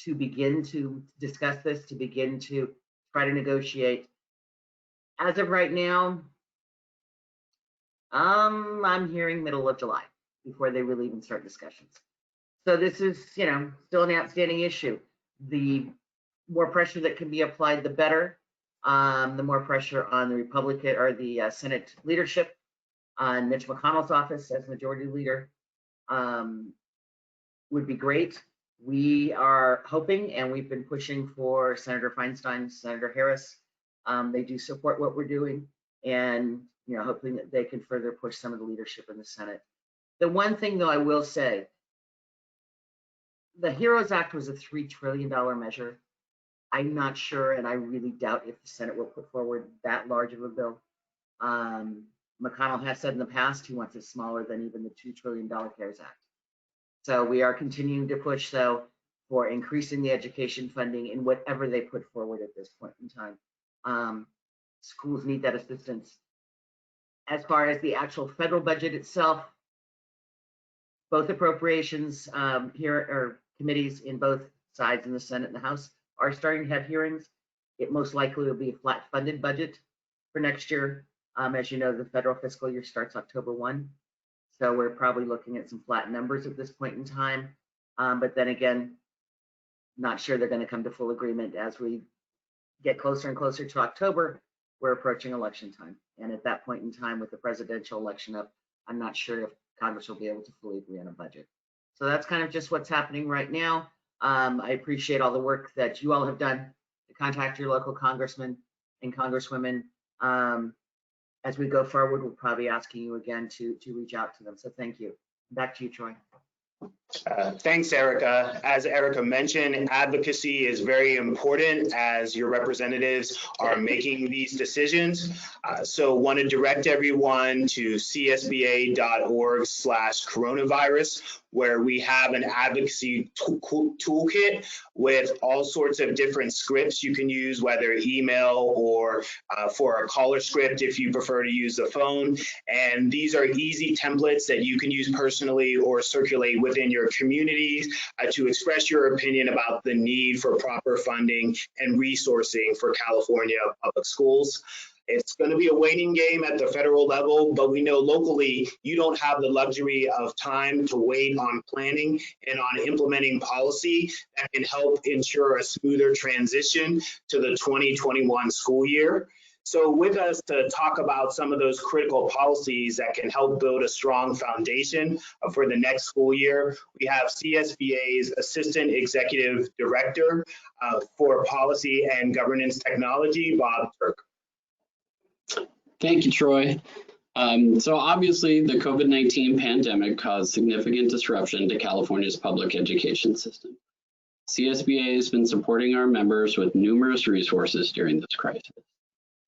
to begin to discuss this, to begin to try to negotiate. As of right now, I'm hearing middle of July before they really even start discussions. So this is, still an outstanding issue. The more pressure that can be applied, the better. The more pressure on the Republican or the Senate leadership, on Mitch McConnell's office as majority leader, would be great. We are hoping, and we've been pushing for Senator Feinstein, Senator Harris. They do support what we're doing, and hoping that they can further push some of the leadership in the Senate. The one thing, though, I will say, the HEROES Act was a $3 trillion measure. I'm not sure, and I really doubt if the Senate will put forward that large of a bill. McConnell has said in the past he wants it smaller than even the $2 trillion CARES Act. So we are continuing to push, though, for increasing the education funding in whatever they put forward at this point in time. Schools need that assistance. As far as the actual federal budget itself, both appropriations here or committees in both sides in the Senate and the House are starting to have hearings. It most likely will be a flat funded budget for next year. As you know, the federal fiscal year starts October 1. So we're probably looking at some flat numbers at this point in time. But then again, not sure they're going to come to full agreement as we get closer and closer to October. We're approaching election time. And at that point in time, with the presidential election up, I'm not sure if Congress will be able to fully agree on a budget. So that's kind of just what's happening right now. I appreciate all the work that you all have done to contact your local congressmen and congresswomen. As we go forward, we'll probably be asking you again to reach out to them. So thank you. Back to you, Troy. Thanks, Erica. As Erica mentioned, advocacy is very important as your representatives are making these decisions. So want to direct everyone to csba.org/coronavirus, where we have an advocacy toolkit with all sorts of different scripts you can use, whether email or for a caller script if you prefer to use the phone. And these are easy templates that you can use personally or circulate within your communities to express your opinion about the need for proper funding and resourcing for California public schools. It's going to be a waiting game at the federal level, but we know locally you don't have the luxury of time to wait on planning and on implementing policy that can help ensure a smoother transition to the 2021 school year. So with us to talk about some of those critical policies that can help build a strong foundation for the next school year, we have CSBA'S Assistant Executive Director for Policy and Governance Technology, Bob Turk. Thank you, Troy. So obviously the COVID-19 pandemic caused significant disruption to California's public education system. CSBA has been supporting our members with numerous resources during this crisis.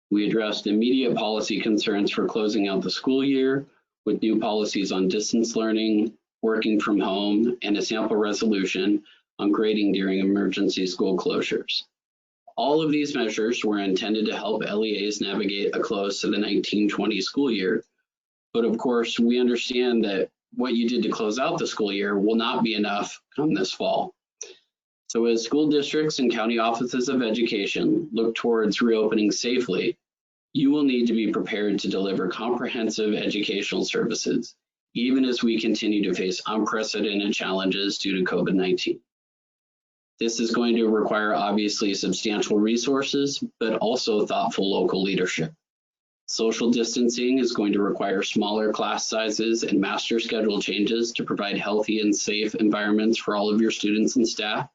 We addressed immediate policy concerns for closing out the school year with new policies on distance learning, working from home, and a sample resolution on grading during emergency school closures. All of these measures were intended to help LEAs navigate a close to the 1920 school year. But of course, we understand that what you did to close out the school year will not be enough come this fall. So as school districts and county offices of education look towards reopening safely, you will need to be prepared to deliver comprehensive educational services, even as we continue to face unprecedented challenges due to COVID-19. This is going to require obviously substantial resources, but also thoughtful local leadership. Social distancing is going to require smaller class sizes and master schedule changes to provide healthy and safe environments for all of your students and staff.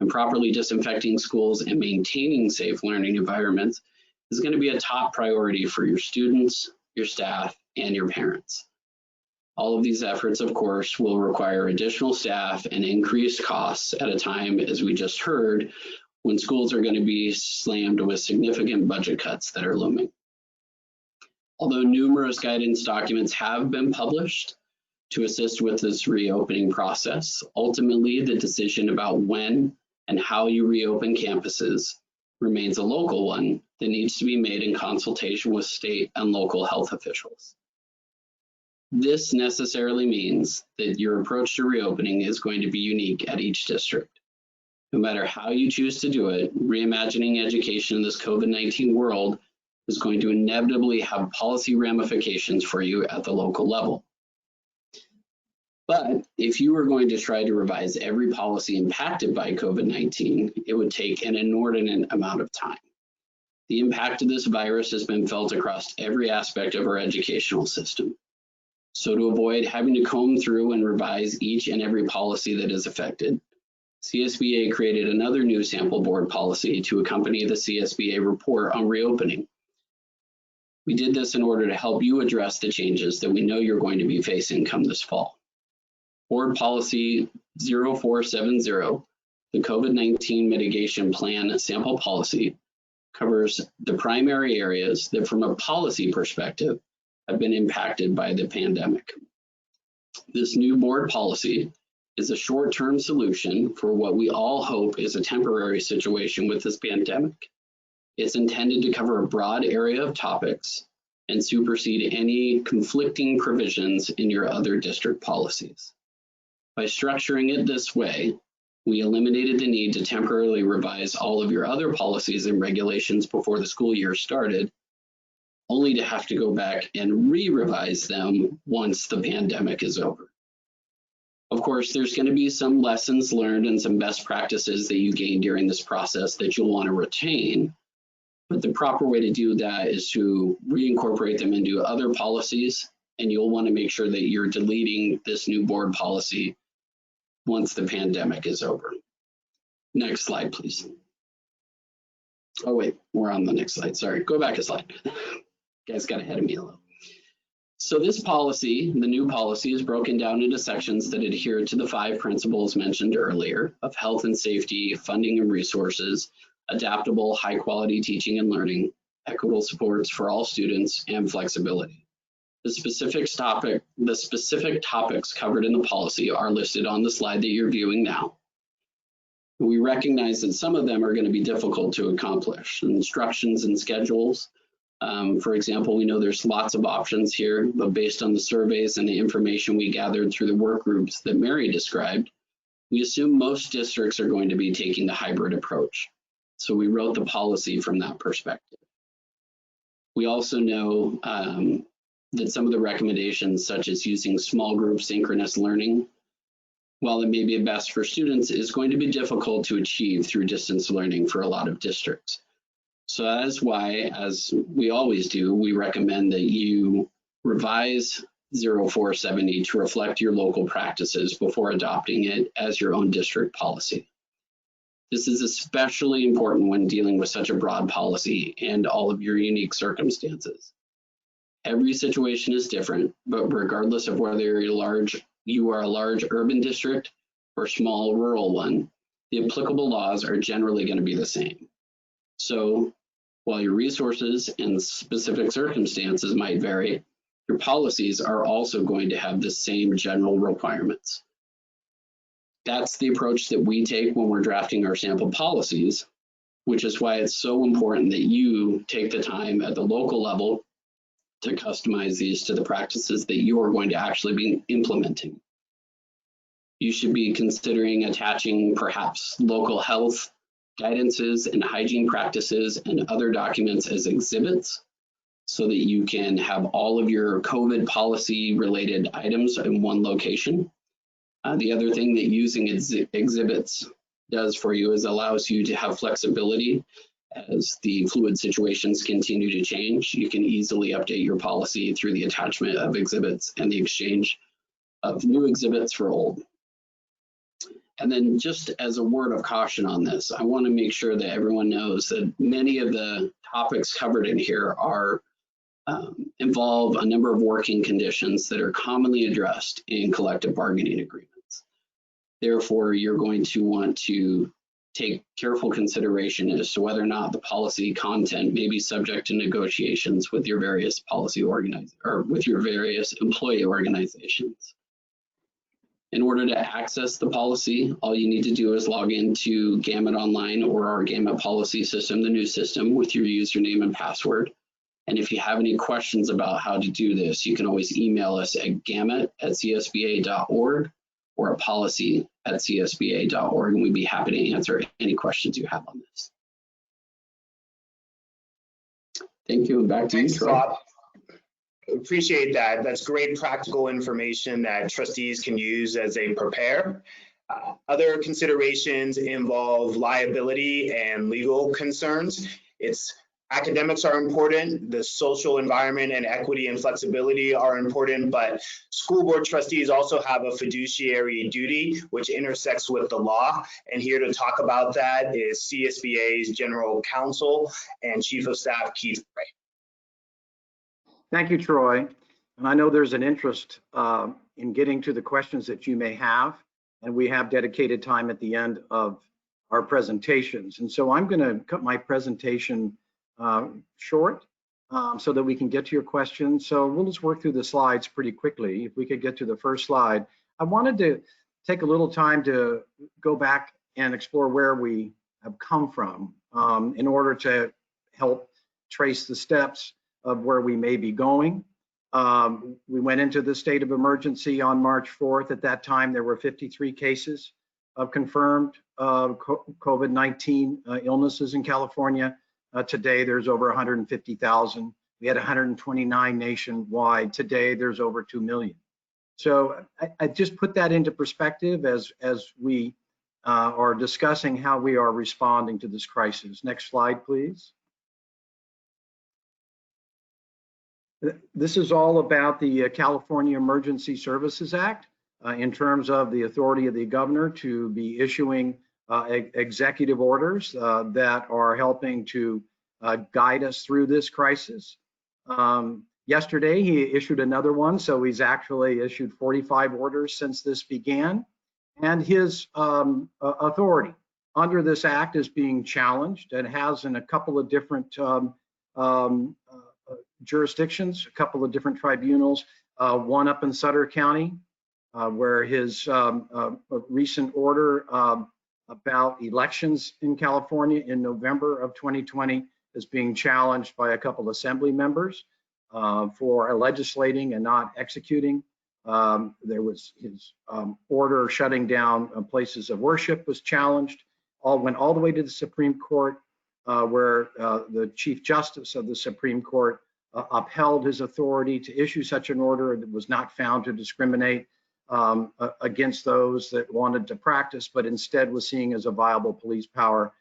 And properly disinfecting schools and maintaining safe learning environments is going to be a top priority for your students, your staff, and your parents. All of these efforts, of course, will require additional staff and increased costs at a time, as we just heard, when schools are going to be slammed with significant budget cuts that are looming. Although numerous guidance documents have been published to assist with this reopening process, ultimately the decision about when and how you reopen campuses remains a local one that needs to be made in consultation with state and local health officials. This necessarily means that your approach to reopening is going to be unique at each district. No matter how you choose to do it, reimagining education in this COVID-19 world is going to inevitably have policy ramifications for you at the local level. But if you were going to try to revise every policy impacted by COVID-19, it would take an inordinate amount of time. The impact of this virus has been felt across every aspect of our educational system. So to avoid having to comb through and revise each and every policy that is affected, CSBA created another new sample board policy to accompany the CSBA report on reopening. We did this in order to help you address the changes that we know you're going to be facing come this fall. Board Policy 0470, the COVID-19 Mitigation Plan Sample Policy, covers the primary areas that from a policy perspective have been impacted by the pandemic. This new board policy is a short-term solution for what we all hope is a temporary situation with this pandemic. It's intended to cover a broad area of topics and supersede any conflicting provisions in your other district policies. By structuring it this way, we eliminated the need to temporarily revise all of your other policies and regulations before the school year started, only to have to go back and re-revise them once the pandemic is over. Of course, there's going to be some lessons learned and some best practices that you gain during this process that you'll want to retain. But the proper way to do that is to reincorporate them into other policies, and you'll want to make sure that you're deleting this new board policy once the pandemic is over. Next slide, please. Oh wait, we're on the next slide. Sorry, go back a slide. You guys got ahead of me a little. So this policy, the new policy, is broken down into sections that adhere to the 5 principles mentioned earlier of health and safety, funding and resources, adaptable, high quality teaching and learning, equitable supports for all students, and flexibility. The specific topics covered in the policy are listed on the slide that you're viewing now. We recognize that some of them are going to be difficult to accomplish. Instructions and schedules. For example, we know there's lots of options here, but based on the surveys and the information we gathered through the work groups that Mary described, we assume most districts are going to be taking the hybrid approach. So we wrote the policy from that perspective. We also know that some of the recommendations, such as using small group synchronous learning, while it may be best for students, is going to be difficult to achieve through distance learning for a lot of districts. So that is why, as we always do, we recommend that you revise 0470 to reflect your local practices before adopting it as your own district policy. This is especially important when dealing with such a broad policy and all of your unique circumstances. Every situation is different, but regardless of whether you are a large urban district or small rural one, the applicable laws are generally going to be the same. So while your resources and specific circumstances might vary, your policies are also going to have the same general requirements. That's the approach that we take when we're drafting our sample policies, which is why it's so important that you take the time at the local level to customize these to the practices that you are going to actually be implementing. You should be considering attaching perhaps local health guidances and hygiene practices and other documents as exhibits so that you can have all of your COVID policy related items in one location. The other thing that using exhibits does for you is allows you to have flexibility as the fluid situations continue to change. You can easily update your policy through the attachment of exhibits and the exchange of new exhibits for old. And then just as a word of caution on this, I want to make sure that everyone knows that many of the topics covered in here are involve a number of working conditions that are commonly addressed in collective bargaining agreements. Therefore, you're going to want to take careful consideration as to whether or not the policy content may be subject to negotiations with your various policy organizers or with your various employee organizations. In order to access the policy, all you need to do is log into Gamut Online or our Gamut policy system, the new system, with your username and password. And if you have any questions about how to do this, you can always email us at gamut@csba.org or at policy@csba.org, and we'd be happy to answer any questions you have on this. Thank you, and back to you, Troy. Bob. Appreciate that. That's great practical information that trustees can use as they prepare. Other considerations involve liability and legal concerns. Academics are important, the social environment and equity and flexibility are important, but school board trustees also have a fiduciary duty which intersects with the law. And here to talk about that is CSBA's General Counsel and Chief of Staff Keith Gray. Thank you, Troy. And I know there's an interest in getting to the questions that you may have, and we have dedicated time at the end of our presentations. And so I'm going to cut my presentation short so that we can get to your questions. So we'll just work through the slides pretty quickly. If we could get to the first slide. I wanted to take a little time to go back and explore where we have come from in order to help trace the steps of where we may be going. We went into the state of emergency on March 4th. At that time, there were 53 cases of confirmed COVID-19 illnesses in California. Today, there's over 150,000. We had 129 nationwide. Today, there's over 2 million. So I just put that into perspective as we are discussing how we are responding to this crisis. Next slide, please. This is all about the California Emergency Services Act in terms of the authority of the governor to be issuing executive orders that are helping to guide us through this crisis. Yesterday, he issued another one, so he's actually issued 45 orders since this began. And his authority under this act is being challenged and has in a couple of different jurisdictions, a couple of different tribunals, one up in Sutter County, where his recent order about elections in California in November of 2020 is being challenged by a couple assembly members for legislating and not executing. There was his order shutting down places of worship was challenged, went all the way to the Supreme Court, where the Chief Justice of the Supreme Court upheld his authority to issue such an order that was not found to discriminate against those that wanted to practice, but instead was seen as a viable police power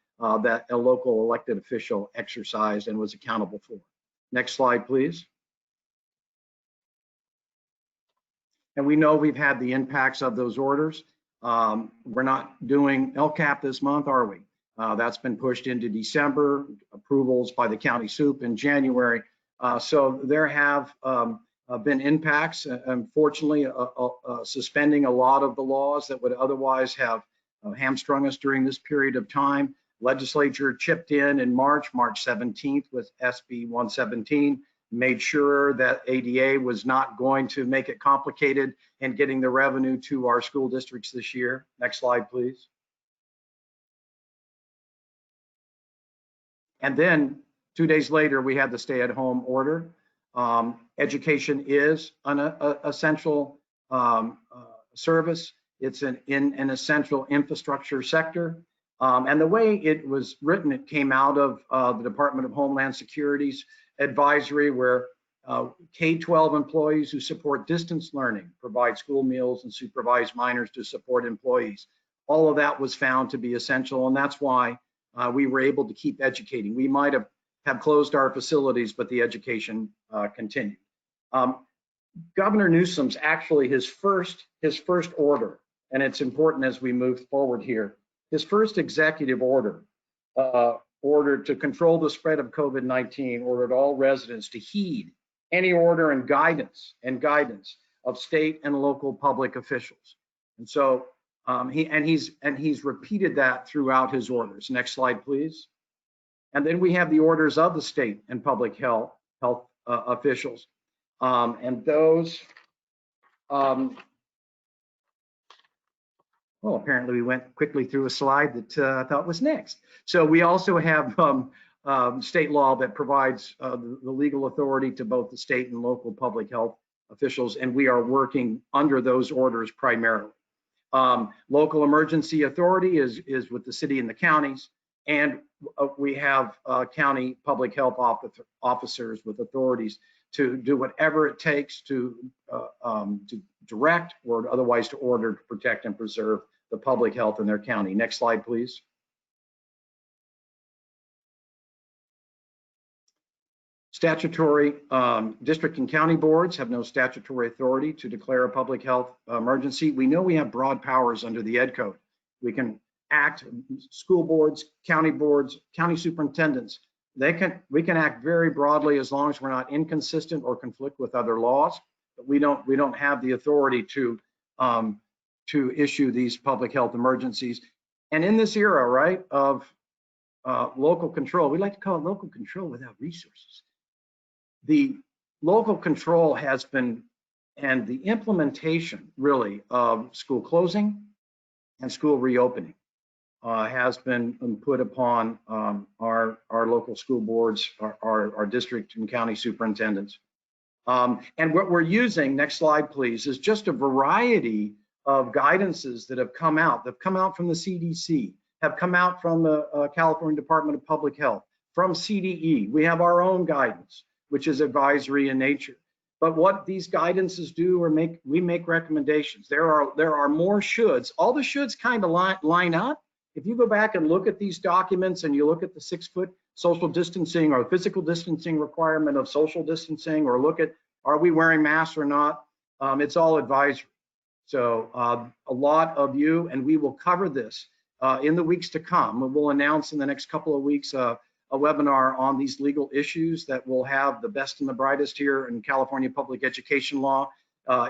that a local elected official exercised and was accountable for. Next slide, please. And we know we've had the impacts of those orders. We're not doing LCAP this month, are we? That's been pushed into December, approvals by the county soup in January. So there have been impacts, unfortunately, suspending a lot of the laws that would otherwise have hamstrung us during this period of time. Legislature chipped in March 17th with SB 117, made sure that ADA was not going to make it complicated in getting the revenue to our school districts this year. Next slide, please. And then 2 days later, we had the stay-at-home order. Education is an essential service. It's in an essential infrastructure sector. And the way it was written, it came out of the Department of Homeland Security's advisory, where K-12 employees who support distance learning provide school meals and supervise minors to support employees. All of that was found to be essential, and that's why we were able to keep educating. We might have closed our facilities, but the education continued. Governor Newsom's actually his first order, and it's important as we move forward here. His first executive order ordered to control the spread of COVID-19, ordered all residents to heed any order and guidance of state and local public officials. And so he's repeated that throughout his orders. Next slide, please. And then we have the orders of the state and public health officials. And those, well, apparently we went quickly through a slide that I thought was next. So we also have state law that provides the legal authority to both the state and local public health officials, and we are working under those orders primarily. Local emergency authority is with the city and the counties, and we have county public health officers with authorities to do whatever it takes to direct or otherwise to order to protect and preserve the public health in their county. Next slide, please. Statutory district and county boards have no statutory authority to declare a public health emergency. We know we have broad powers under the Ed Code. We can act, school boards, county superintendents. We can act very broadly as long as we're not inconsistent or conflict with other laws. But we don't have the authority to issue these public health emergencies. And in this era, right, of local control, we like to call it local control without resources. The local control has been, and the implementation really of school closing and school reopening has been put upon our local school boards, our district and county superintendents. And what we're using, next slide please, is just a variety of guidances that have come out from the CDC, have come out from the California Department of Public Health, from CDE. We have our own guidance, which is advisory in nature. But what these guidances do, we make recommendations. There are more shoulds. All the shoulds kind of line up. If you go back and look at these documents and you look at the 6-foot social distancing or physical distancing requirement of social distancing, or look at, are we wearing masks or not? It's all advisory. So a lot of you, and we will cover this in the weeks to come. We'll announce in the next couple of weeks a webinar on these legal issues that will have the best and the brightest here in California public education law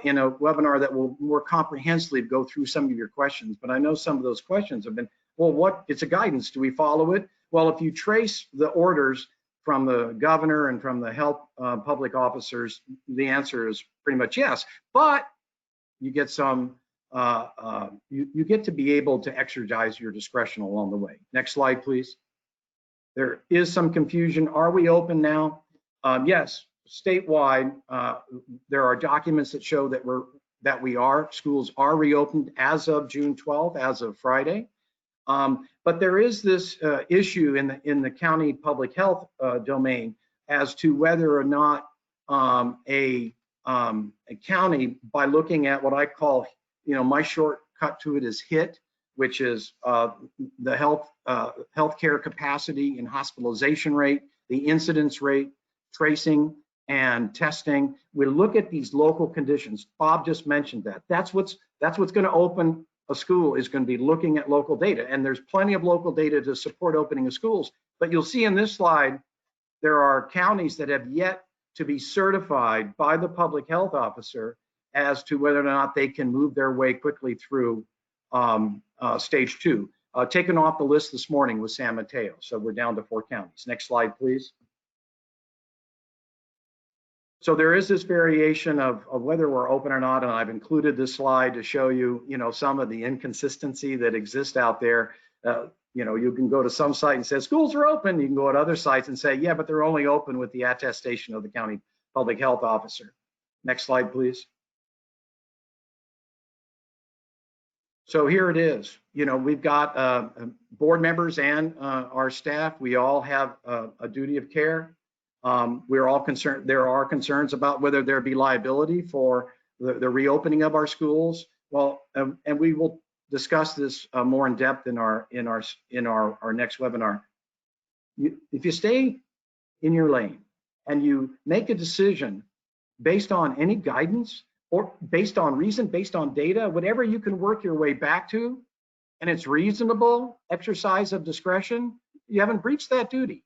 in a webinar that will more comprehensively go through some of your questions. But I know some of those questions have been, well, it's a guidance. Do we follow it? Well, if you trace the orders from the governor and from the health public officers, the answer is pretty much yes. But you get some, you get to be able to exercise your discretion along the way. Next slide, please. There is some confusion. Are we open now? Yes, statewide, there are documents that show that we are. Schools are reopened as of June 12th, as of Friday. But there is this issue in the county public health domain as to whether or not a county, by looking at what I call, my shortcut to it is HIT, which is the healthcare capacity and hospitalization rate, the incidence rate, tracing and testing. We look at these local conditions. Bob just mentioned that. That's what's going to open a school, is going to be looking at local data, and there's plenty of local data to support opening of schools. But you'll see in this slide, there are counties that have yet to be certified by the public health officer as to whether or not they can move their way quickly through stage 2. Taken off the list this morning was San Mateo, so we're down to 4 counties. Next slide, please. So there is this variation of whether we're open or not, and I've included this slide to show you, some of the inconsistency that exists out there. You can go to some site and say schools are open. You can go to other sites and say, yeah, but they're only open with the attestation of the county public health officer. Next slide, please. So here it is. We've got board members and our staff. We all have a duty of care. We're all concerned. There are concerns about whether there be liability for the reopening of our schools. Well, and we will discuss this more in depth in our next webinar. If you stay in your lane and you make a decision based on any guidance or based on reason, based on data, whatever you can work your way back to, and it's reasonable exercise of discretion, you haven't breached that duty.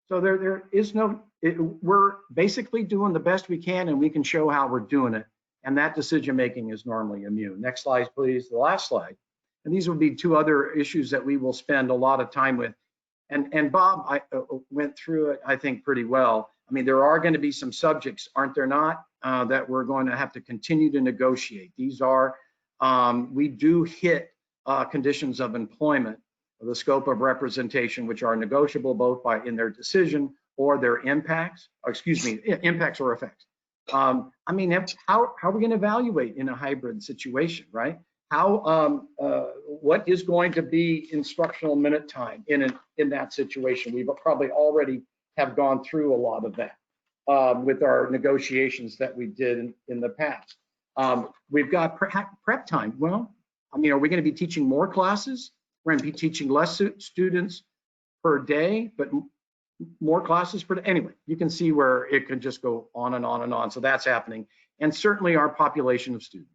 So there is no, we're basically doing the best we can, and we can show how we're doing it. And that decision making is normally immune. Next slide, please, the last slide. And these would be 2 other issues that we will spend a lot of time with. And Bob went through it, I think, pretty well. I mean, there are going to be some subjects, aren't there not, that we're going to have to continue to negotiate. These are, we do hit conditions of employment, the scope of representation, which are negotiable both in their decision or their impacts, impacts or effects. I mean, how are we going to evaluate in a hybrid situation, right? What is going to be instructional minute time in that situation? We've probably already have gone through a lot of that with our negotiations that we did in the past. We've got prep time. Well, I mean, are we going to be teaching more classes? We're going to be teaching less students per day, but more classes per day. Anyway, you can see where it could just go on and on and on. So that's happening. And certainly our population of students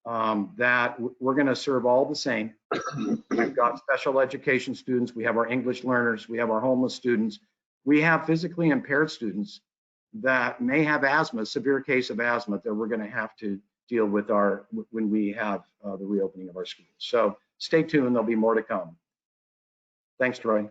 that we're going to serve all the same. We've got special education students. We have our English learners. We have our homeless students. We have physically impaired students that may have asthma, severe case of asthma, that we're going to have to deal with when we have the reopening of our schools. So stay tuned, there'll be more to come. Thanks, Troy.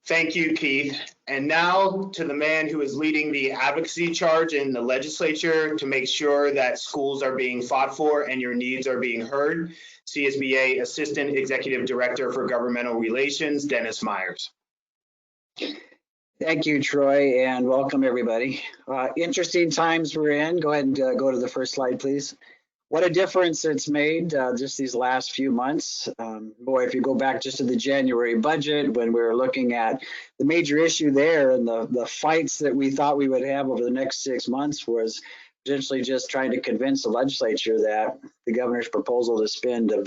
Thank you, Keith. And now to the man who is leading the advocacy charge in the legislature to make sure that schools are being fought for and your needs are being heard, CSBA Assistant Executive Director for Governmental Relations, Dennis Myers. Thank you, Troy, and welcome everybody. Interesting times we're in. Go ahead and go to the first slide, please. What a difference it's made just these last few months. Boy, if you go back just to the January budget, when we were looking at the major issue there and the fights that we thought we would have over the next 6 months was potentially just trying to convince the legislature that the governor's proposal to spend $1.5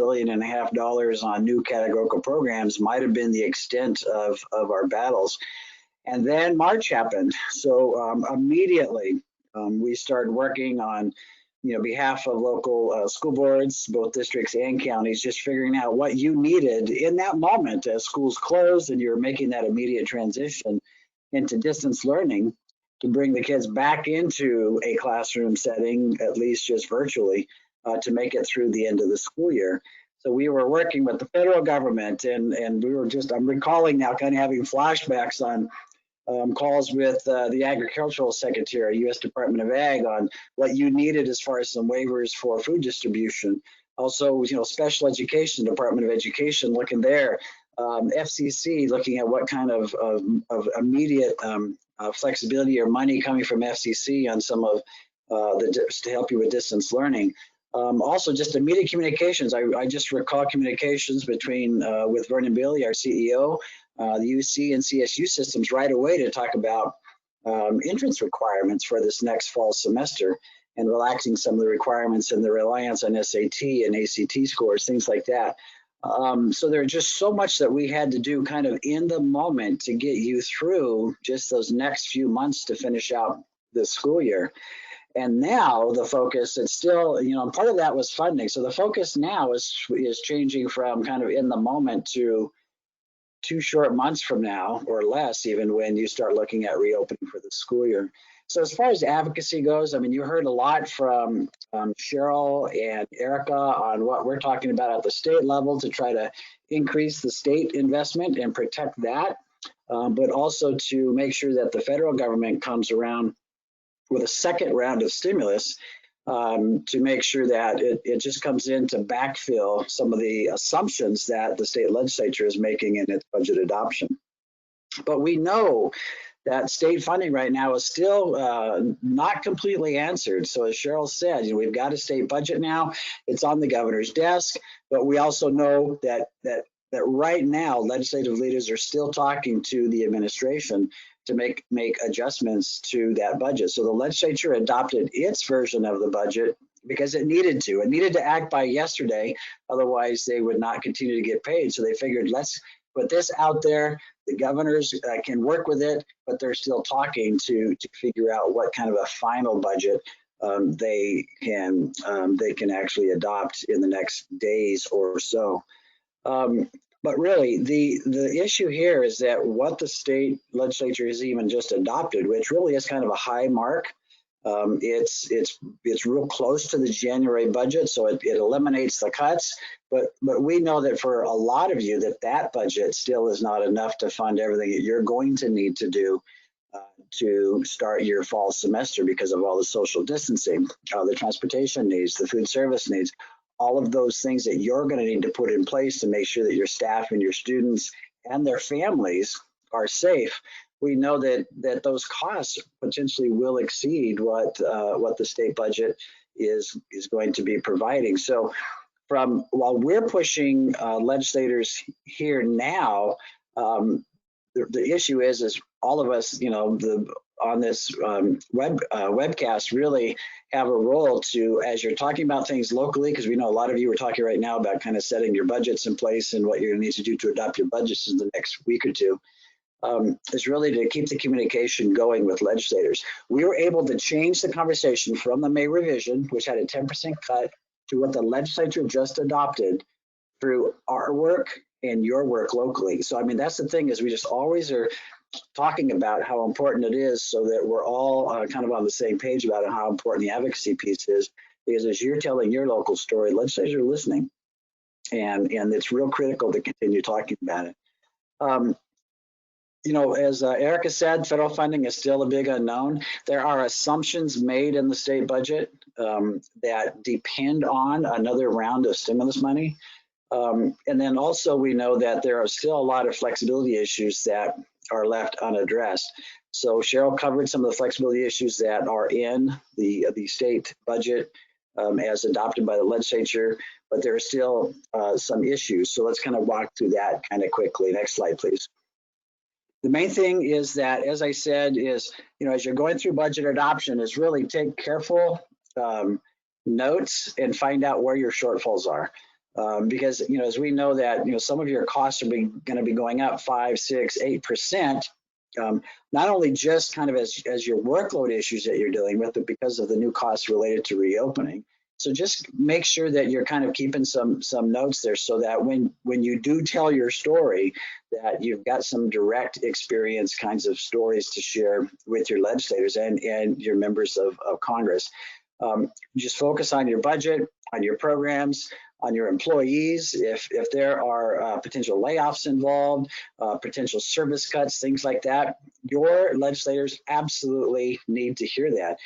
billion on new categorical programs might have been the extent of our battles. And then March happened. So immediately we started working on behalf of local school boards, both districts and counties, just figuring out what you needed in that moment as schools closed and you're making that immediate transition into distance learning to bring the kids back into a classroom setting, at least just virtually, to make it through the end of the school year. So we were working with the federal government, and we were just, I'm recalling now, kind of having flashbacks on calls with the Agricultural Secretary, U.S. Department of Ag, on what you needed as far as some waivers for food distribution. Also, special education, Department of Education looking there. FCC looking at what kind of immediate flexibility or money coming from FCC on some of to help you with distance learning. Also, just immediate communications. I just recall communications between with Vernon Bailey, our CEO, the UC and CSU systems right away to talk about entrance requirements for this next fall semester and relaxing some of the requirements and the reliance on SAT and ACT scores, things like that. So there's just so much that we had to do kind of in the moment to get you through just those next few months to finish out the school year. And now the focus, it's still, and part of that was funding. So the focus now is changing from kind of in the moment to 2 short months from now or less, even when you start looking at reopening for the school year. So as far as advocacy goes, I mean, you heard a lot from Cheryl and Erica on what we're talking about at the state level to try to increase the state investment and protect that, but also to make sure that the federal government comes around with a second round of stimulus to make sure that it just comes in to backfill some of the assumptions that the state legislature is making in its budget adoption. But we know that state funding right now is still not completely answered. So as Cheryl said, we've got a state budget now, it's on the governor's desk, but we also know that right now legislative leaders are still talking to the administration to make adjustments to that budget. So the legislature adopted its version of the budget because it needed to. It needed to act by yesterday, otherwise they would not continue to get paid. So they figured, let's put this out there. The governors can work with it, but they're still talking to figure out what kind of a final budget they can actually adopt in the next days or so. But really, the issue here is that what the state legislature has even just adopted, which really is kind of a high mark. It's real close to the January budget, so it eliminates the cuts. But we know that for a lot of you that budget still is not enough to fund everything that you're going to need to do to start your fall semester because of all the social distancing, the transportation needs, the food service needs. All of those things that you're going to need to put in place to make sure that your staff and your students and their families are safe. We know that those costs potentially will exceed what the state budget is going to be providing. So while we're pushing legislators here now, the issue is all of us, on this webcast really have a role to, as you're talking about things locally, because we know a lot of you are talking right now about kind of setting your budgets in place and what you're going to need to do to adopt your budgets in the next week or two, is really to keep the communication going with legislators. We were able to change the conversation from the May revision, which had a 10% cut, to what the legislature just adopted through our work and your work locally. So, I mean, that's the thing, is we just always are talking about how important it is so that we're all kind of on the same page about it, how important the advocacy piece is, because as you're telling your local story, legislators are listening, and it's real critical to continue talking about it. As Erica said, federal funding is still a big unknown. There are assumptions made in the state budget that depend on another round of stimulus money. And then also we know that there are still a lot of flexibility issues that are left unaddressed. So Cheryl covered some of the flexibility issues that are in the state budget as adopted by the legislature, but there are still some issues. So let's kind of walk through that kind of quickly. Next slide, please. The main thing is that, as I said, is, as you're going through budget adoption, is really take careful notes and find out where your shortfalls are. Because, as we know that, some of your costs are going to be going up 5, 6, 8%, not only just kind of as your workload issues that you're dealing with, but because of the new costs related to reopening. So just make sure that you're kind of keeping some notes there so that when you do tell your story, that you've got some direct experience kinds of stories to share with your legislators and your members of Congress. Just focus on your budget, on your programs, on your employees. If there are potential layoffs involved, potential service cuts, things like that, your legislators absolutely need to hear that.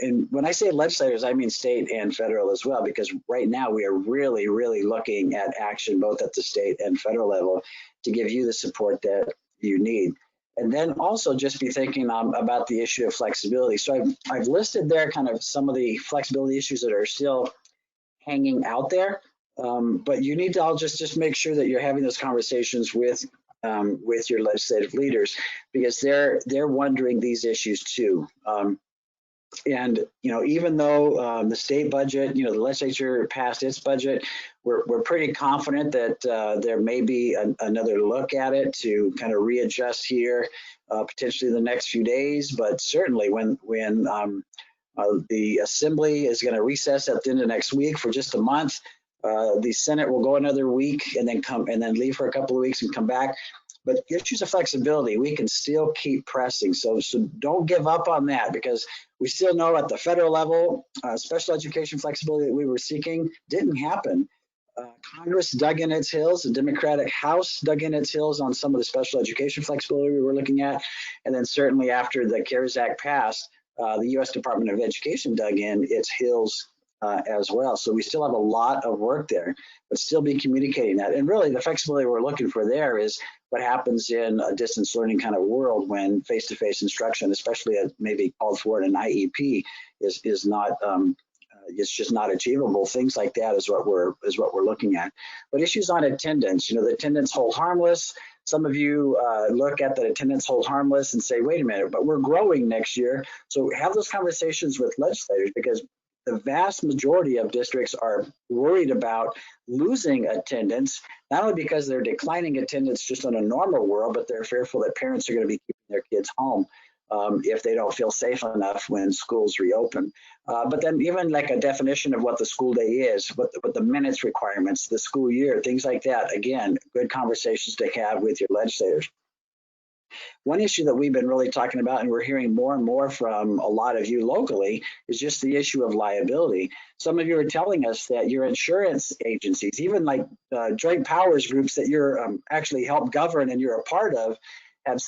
And when I say legislators, I mean state and federal as well, because right now we are really, really looking at action both at the state and federal level to give you the support that you need. And then also just be thinking about the issue of flexibility. So I've listed there kind of some of the flexibility issues that are still hanging out there, but you need to all just make sure that you're having those conversations with your legislative leaders, because they're wondering these issues too. And even though the state budget, the legislature passed its budget, we're pretty confident that there may be another look at it to kind of readjust here, potentially the next few days. But certainly when the Assembly is going to recess at the end of next week for just a month, the Senate will go another week and then leave for a couple of weeks and come back. But issues of flexibility, we can still keep pressing. So don't give up on that, because we still know at the federal level, special education flexibility that we were seeking didn't happen. Congress dug in its heels, the Democratic House dug in its heels on some of the special education flexibility we were looking at. And then certainly after the CARES Act passed, the U.S. Department of Education dug in its heels as well. So we still have a lot of work there, but still be communicating that. And really the flexibility we're looking for there is what happens in a distance learning kind of world when face-to-face instruction, especially at maybe called for in an IEP, is not it's just not achievable. Things like that is what we're looking at. But issues on attendance, the attendance hold harmless. Some of you look at the attendance hold harmless and say, wait a minute, but we're growing next year. So have those conversations with legislators, because the vast majority of districts are worried about losing attendance, not only because they're declining attendance just in a normal world, but they're fearful that parents are going to be keeping their kids home if they don't feel safe enough when schools reopen. But then even like a definition of what the school day is, what the minutes requirements, the school year, things like that. Again, good conversations to have with your legislators. One issue that we've been really talking about, and we're hearing more and more from a lot of you locally, is just the issue of liability. Some of you are telling us that your insurance agencies, even like joint powers groups that you're actually help govern and you're a part of,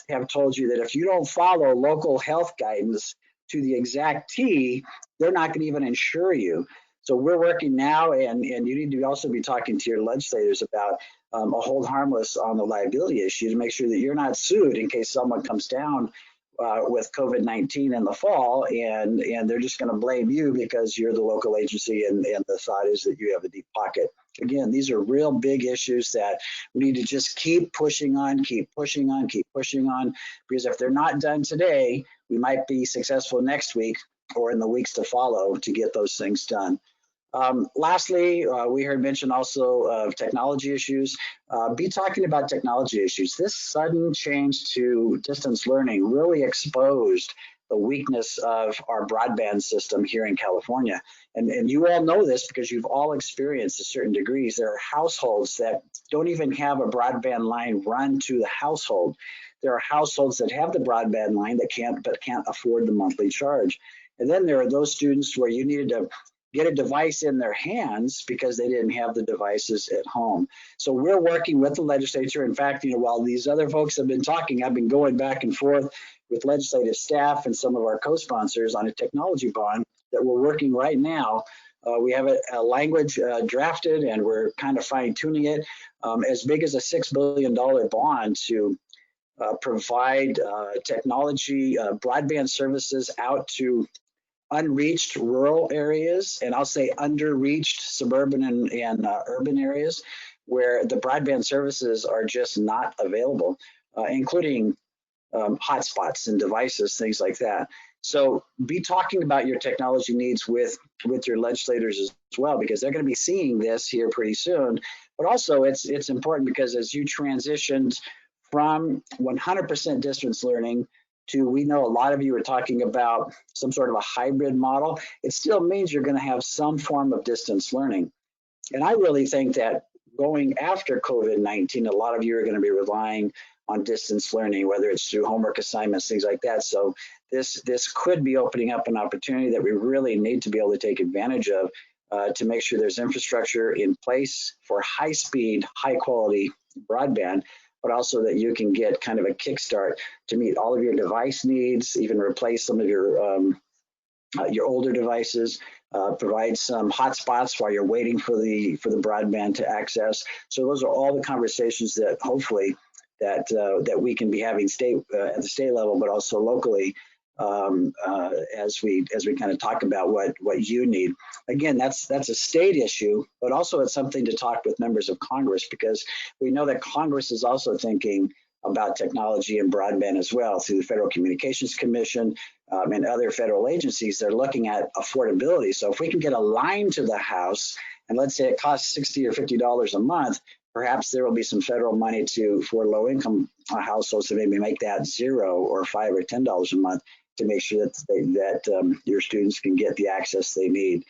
have told you that if you don't follow local health guidance to the exact T, they're not going to even insure you. So we're working now, and you need to also be talking to your legislators about a hold harmless on the liability issue to make sure that you're not sued in case someone comes down with COVID-19 in the fall, and they're just going to blame you because you're the local agency, and the thought is that you have a deep pocket. Again, these are real big issues that we need to just keep pushing on, keep pushing on, keep pushing on, because if they're not done today, we might be successful next week or in the weeks to follow to get those things done. Lastly, we heard mention also of technology issues. Be talking about technology issues. This sudden change to distance learning really exposed the weakness of our broadband system here in California. And you all know this because you've all experienced to certain degrees. There are households that don't even have a broadband line run to the household. There are households that have the broadband line that can't afford the monthly charge. And then there are those students where you needed to get a device in their hands because they didn't have the devices at home. So we're working with the legislature. In fact, while these other folks have been talking, I've been going back and forth with legislative staff and some of our co-sponsors on a technology bond that we're working right now. We have a language drafted, and we're kind of fine-tuning it as big as a $6 billion bond to provide technology broadband services out to unreached rural areas, and I'll say underreached suburban and urban areas where the broadband services are just not available, including hotspots and devices, things like that. So be talking about your technology needs with your legislators as well, because they're going to be seeing this here pretty soon. But also it's important because as you transitioned from 100% distance learning to, we know a lot of you are talking about some sort of a hybrid model. It still means you're going to have some form of distance learning. And I really think that going after COVID-19, a lot of you are going to be relying on distance learning, whether it's through homework assignments, things like that. So this could be opening up an opportunity that we really need to be able to take advantage of to make sure there's infrastructure in place for high speed, high quality broadband, but also that you can get kind of a kickstart to meet all of your device needs, even replace some of your older devices, provide some hotspots while you're waiting for the broadband to access. So those are all the conversations that hopefully that we can be having at the state level, but also locally, as we kind of talk about what you need. Again, that's a state issue, but also it's something to talk with members of Congress, because we know that Congress is also thinking about technology and broadband as well through the Federal Communications Commission and other federal agencies. They're looking at affordability. So if we can get a line to the House, and let's say it costs $60 or $50 a month, perhaps there will be some federal money for low-income households to maybe make that $0 or $5 or $10 a month to make sure that your students can get the access they need.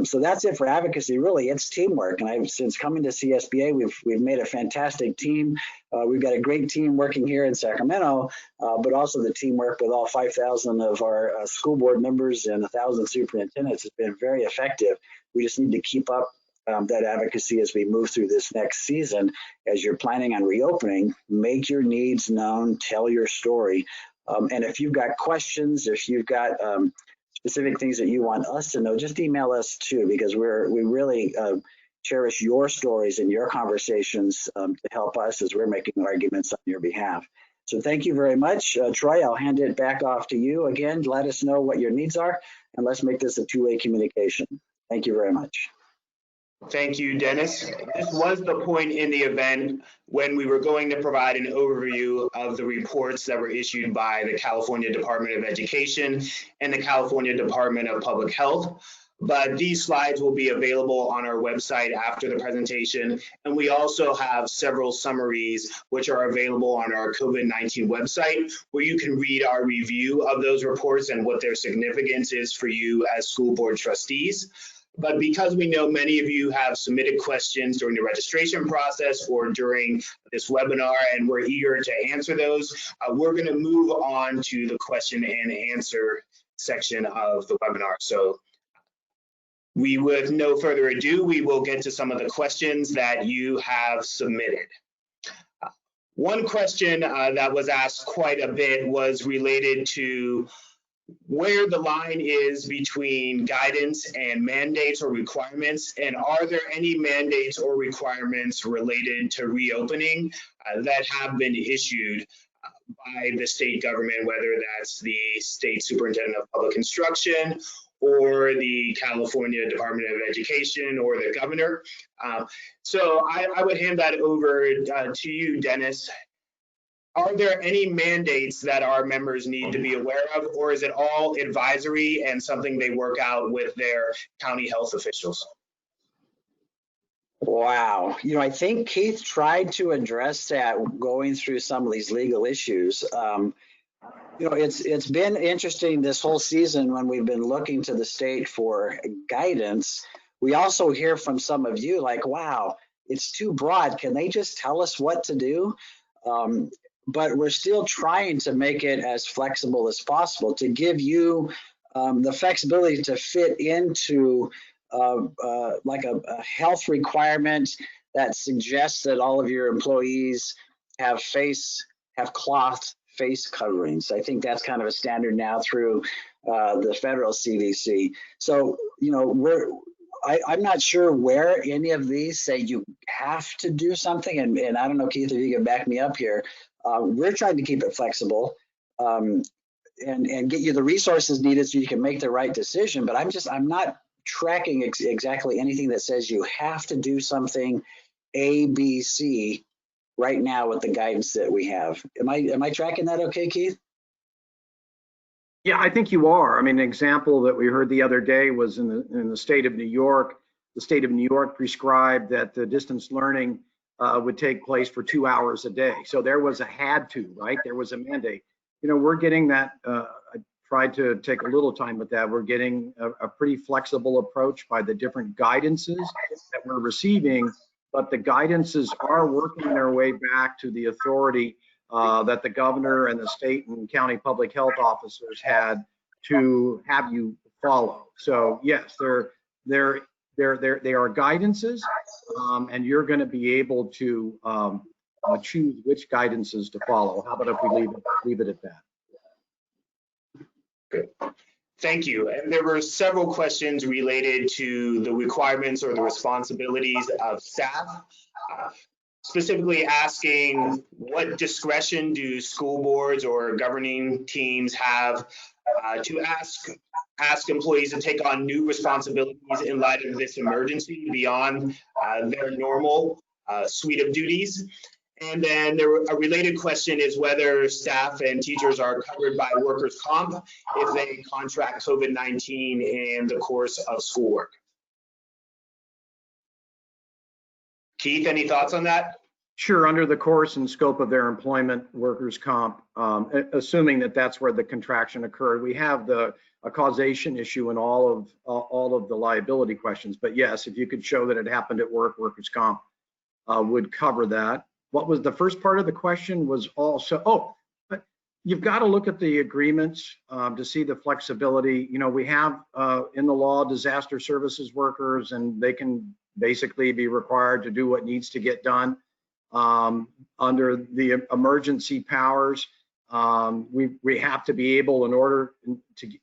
So that's it for advocacy. Really, it's teamwork. And since coming to CSBA, we've made a fantastic team. We've got a great team working here in Sacramento, but also the teamwork with all 5,000 of our school board members and 1,000 superintendents has been very effective. We just need to keep up that advocacy as we move through this next season. As you're planning on reopening, make your needs known, tell your story. And if you've got questions, if you've got specific things that you want us to know, just email us too, because we really cherish your stories and your conversations to help us as we're making arguments on your behalf. So thank you very much. Troy, I'll hand it back off to you. Again, let us know what your needs are, and let's make this a two-way communication. Thank you very much. Thank you, Dennis. This was the point in the event when we were going to provide an overview of the reports that were issued by the California Department of Education and the California Department of Public Health. But these slides will be available on our website after the presentation. And we also have several summaries which are available on our COVID-19 website, where you can read our review of those reports and what their significance is for you as school board trustees. But because we know many of you have submitted questions during the registration process or during this webinar, and we're eager to answer those, we're going to move on to the question and answer section of the webinar. So with no further ado, we will get to some of the questions that you have submitted. One question that was asked quite a bit was related to where the line is between guidance and mandates or requirements, and are there any mandates or requirements related to reopening that have been issued by the state government, whether that's the state superintendent of public instruction or the California Department of Education or the governor. So I would hand that over to you, Dennis. Are there any mandates that our members need to be aware of, or is it all advisory and something they work out with their county health officials? Wow. You know, I think Keith tried to address that going through some of these legal issues. You know, it's been interesting this whole season when we've been looking to the state for guidance. We also hear from some of you like, wow, it's too broad. Can they just tell us what to do? But we're still trying to make it as flexible as possible to give you the flexibility to fit into like a health requirement that suggests that all of your employees have cloth face coverings. I think that's kind of a standard now through the federal CDC. So, you know, I'm not sure where any of these say you have to do something, and I don't know, Keith, if you can back me up here. We're trying to keep it flexible and get you the resources needed so you can make the right decision. But I'm not tracking exactly anything that says you have to do something A, B, C right now with the guidance that we have. Am I tracking that okay, Keith? Yeah, I think you are. I mean, an example that we heard the other day was in the state of New York. The state of New York prescribed that the distance learning would take place for 2 hours a day. So there was a had to, right? There was a mandate. You know, we're getting that, I tried to take a little time with that. We're getting a pretty flexible approach by the different guidances that we're receiving, but the guidances are working their way back to the authority that the governor and the state and county public health officers had to have you follow. So yes, they are guidances, and you're going to be able to choose which guidances to follow. How about if we leave it at that? Good. Thank you. And there were several questions related to the requirements or the responsibilities of staff, specifically asking what discretion do school boards or governing teams have to ask employees to take on new responsibilities in light of this emergency beyond their normal suite of duties. And then a related question is whether staff and teachers are covered by workers' comp if they contract COVID-19 in the course of schoolwork. Keith, any thoughts on that? Sure, under the course and scope of their employment, workers' comp, assuming that that's where the contraction occurred. We have a causation issue in all of the liability questions. But yes, if you could show that it happened at work, workers' comp would cover that. What was the first part of the question was also, but you've got to look at the agreements to see the flexibility. You know, we have in the law disaster services workers, and they can basically be required to do what needs to get done under the emergency powers. We have to be able, in order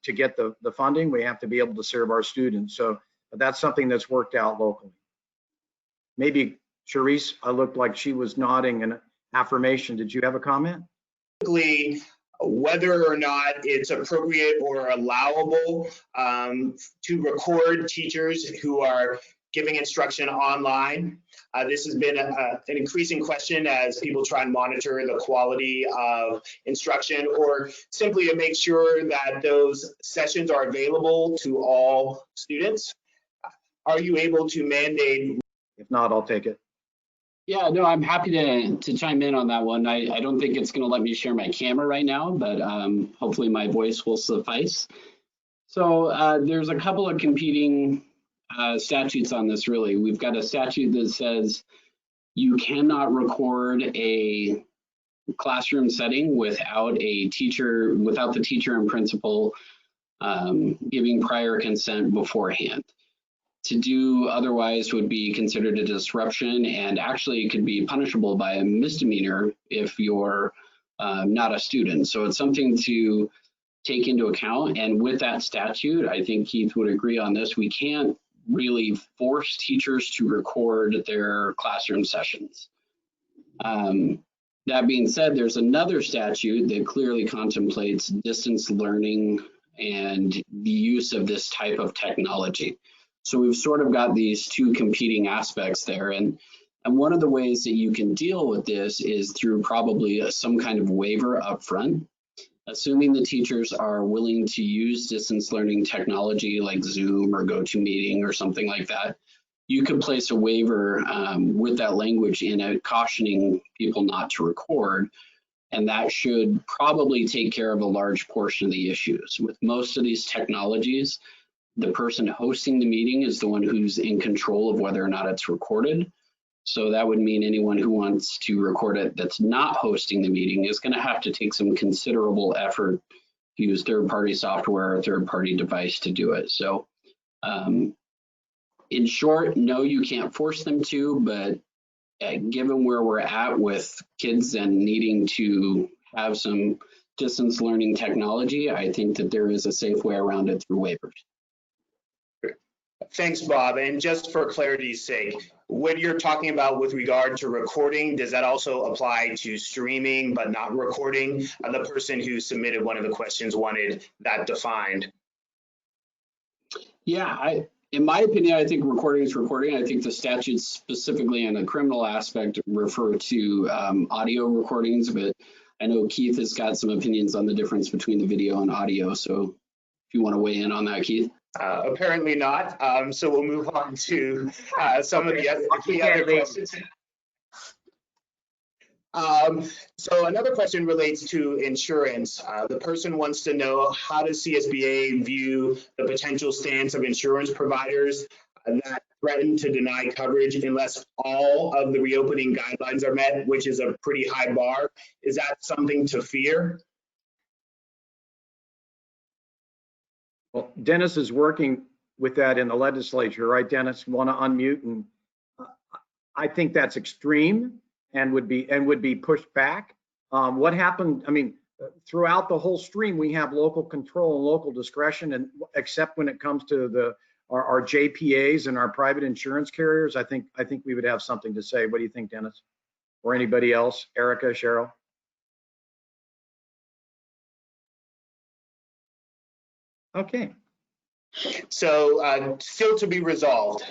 to get the funding, we have to be able to serve our students. So that's something that's worked out locally. Maybe Charisse, I looked like she was nodding in affirmation. Did you have a comment? Whether or not it's appropriate or allowable to record teachers who are giving instruction online. This has been an increasing question as people try and monitor the quality of instruction, or simply to make sure that those sessions are available to all students. Are you able to mandate? If not, I'll take it. Yeah, no, I'm happy to chime in on that one. I don't think it's going to let me share my camera right now, but hopefully my voice will suffice. So there's a couple of competing statutes on this, really. We've got a statute that says you cannot record a classroom setting without the teacher and principal giving prior consent beforehand. To do otherwise would be considered a disruption, and actually it could be punishable by a misdemeanor if you're not a student. So it's something to take into account. And with that statute, I think Keith would agree on this, we can't really force teachers to record their classroom sessions. That being said, there's another statute that clearly contemplates distance learning and the use of this type of technology. So we've sort of got these two competing aspects there. And one of the ways that you can deal with this is through probably some kind of waiver up front. Assuming the teachers are willing to use distance learning technology like Zoom or GoToMeeting or something like that, you could place a waiver with that language in it, cautioning people not to record. And that should probably take care of a large portion of the issues. With most of these technologies, the person hosting the meeting is the one who's in control of whether or not it's recorded. So that would mean anyone who wants to record it that's not hosting the meeting is going to have to take some considerable effort to use third-party software or third-party device to do it. So in short, no, you can't force them to, but given where we're at with kids and needing to have some distance learning technology, I think that there is a safe way around it through waivers. Thanks, Bob. And just for clarity's sake, what you're talking about with regard to recording, does that also apply to streaming but not recording? The person who submitted one of the questions wanted that defined. Yeah, in my opinion, I think recording is recording. I think the statutes specifically in a criminal aspect refer to audio recordings, but I know Keith has got some opinions on the difference between the video and audio. So if you want to weigh in on that, Keith. Apparently not. So we'll move on to some of the other questions. So another question relates to insurance. The person wants to know, how does CSBA view the potential stance of insurance providers that threaten to deny coverage unless all of the reopening guidelines are met, which is a pretty high bar? Is that something to fear? Well, Dennis is working with that in the legislature, right, Dennis? Want to unmute? And I think that's extreme and would be pushed back. What happened? I mean, throughout the whole stream, we have local control and local discretion, and except when it comes to our JPAs and our private insurance carriers, I think we would have something to say. What do you think, Dennis? Or anybody else? Erica, Cheryl? Okay. So still to be resolved.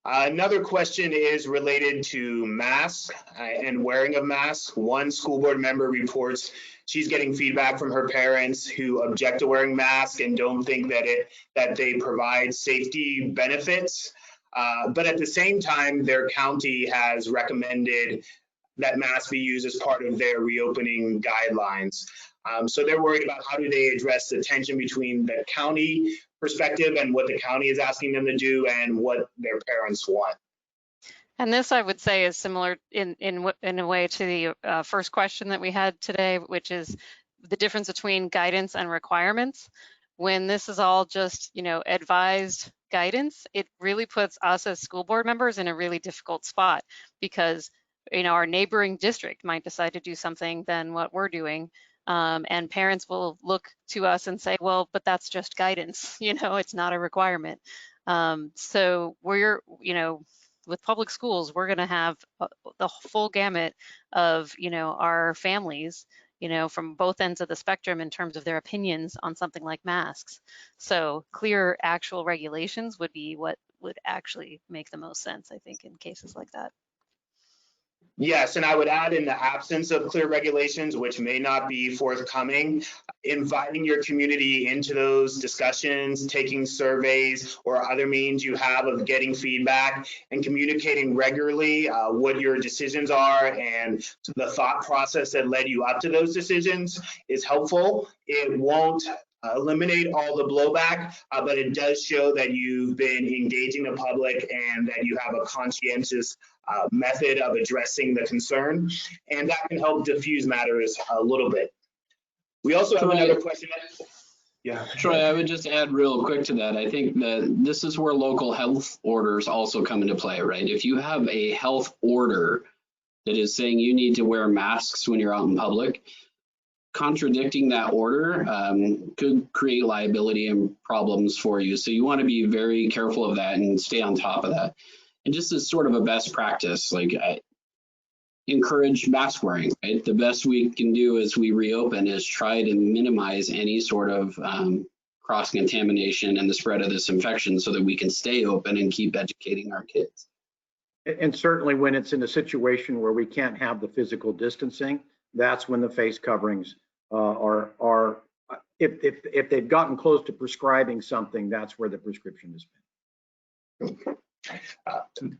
Another question is related to masks and wearing of masks. One school board member reports she's getting feedback from her parents who object to wearing masks and don't think that they provide safety benefits. But at the same time, their county has recommended that masks be used as part of their reopening guidelines. So they're worried about how do they address the tension between the county perspective and what the county is asking them to do and what their parents want. And this, I would say, is similar in a way to the first question that we had today, which is the difference between guidance and requirements. When this is all just, advised guidance, it really puts us as school board members in a really difficult spot because, our neighboring district might decide to do something than what we're doing. And parents will look to us and say, well, but that's just guidance, it's not a requirement. So we're, with public schools, we're going to have the full gamut of, our families, from both ends of the spectrum in terms of their opinions on something like masks. So clear actual regulations would be what would actually make the most sense, I think, in cases like that. Yes, and I would add, in the absence of clear regulations, which may not be forthcoming, inviting your community into those discussions, taking surveys or other means you have of getting feedback and communicating regularly what your decisions are and the thought process that led you up to those decisions is helpful. It won't eliminate all the blowback, but it does show that you've been engaging the public and that you have a conscientious method of addressing the concern, and that can help diffuse matters a little bit. We also have another question. Yeah. Troy, I would just add real quick to that. I think that this is where local health orders also come into play, right? If you have a health order that is saying you need to wear masks when you're out in public, contradicting that order could create liability and problems for you. So you want to be very careful of that and stay on top of that. And just as sort of a best practice, like encourage mask wearing, right? The best we can do as we reopen is try to minimize any sort of cross-contamination and the spread of this infection so that we can stay open and keep educating our kids. And certainly when it's in a situation where we can't have the physical distancing, that's when the face coverings are if they've gotten close to prescribing something, that's where the prescription has been.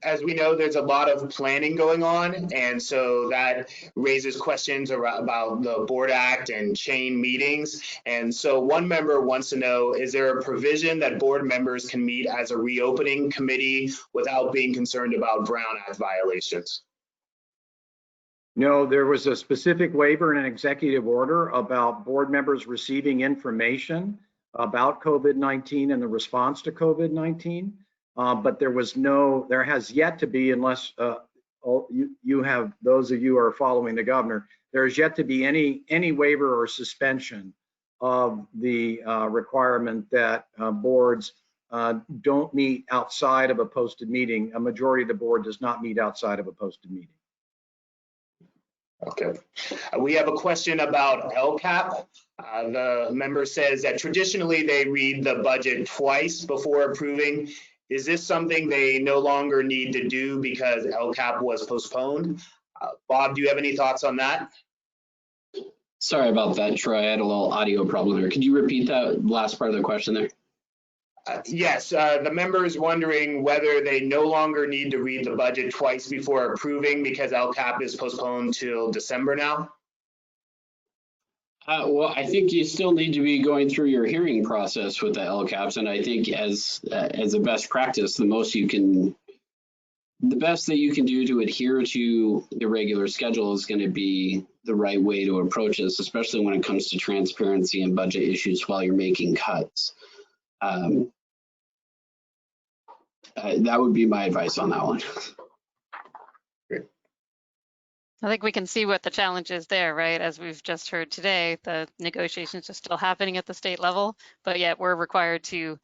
As we know, there's a lot of planning going on, and so that raises questions about the Board Act and chain meetings. And so one member wants to know, is there a provision that board members can meet as a reopening committee without being concerned about Brown Act violations? No, there was a specific waiver in an executive order about board members receiving information about COVID-19 and the response to COVID-19. But there has yet to be, unless you have, those of you who are following the governor, there's yet to be any waiver or suspension of the requirement that boards don't meet outside of a posted meeting. A majority of the board does not meet outside of a posted meeting. Okay. We have a question about LCAP. The member says that traditionally they read the budget twice before approving. Is this something they no longer need to do because LCAP was postponed? Bob, do you have any thoughts on that? Sorry about that, Troy. I had a little audio problem there. Could you repeat that last part of the question there? Yes, the member is wondering whether they no longer need to read the budget twice before approving because LCAP is postponed till December now. Well, I think you still need to be going through your hearing process with the LCAPs, and I think as a best practice, the best that you can do to adhere to the regular schedule is going to be the right way to approach this, especially when it comes to transparency and budget issues while you're making cuts. That would be my advice on that one. I think we can see what the challenge is there, right? As we've just heard today, the negotiations are still happening at the state level, but yet we're required to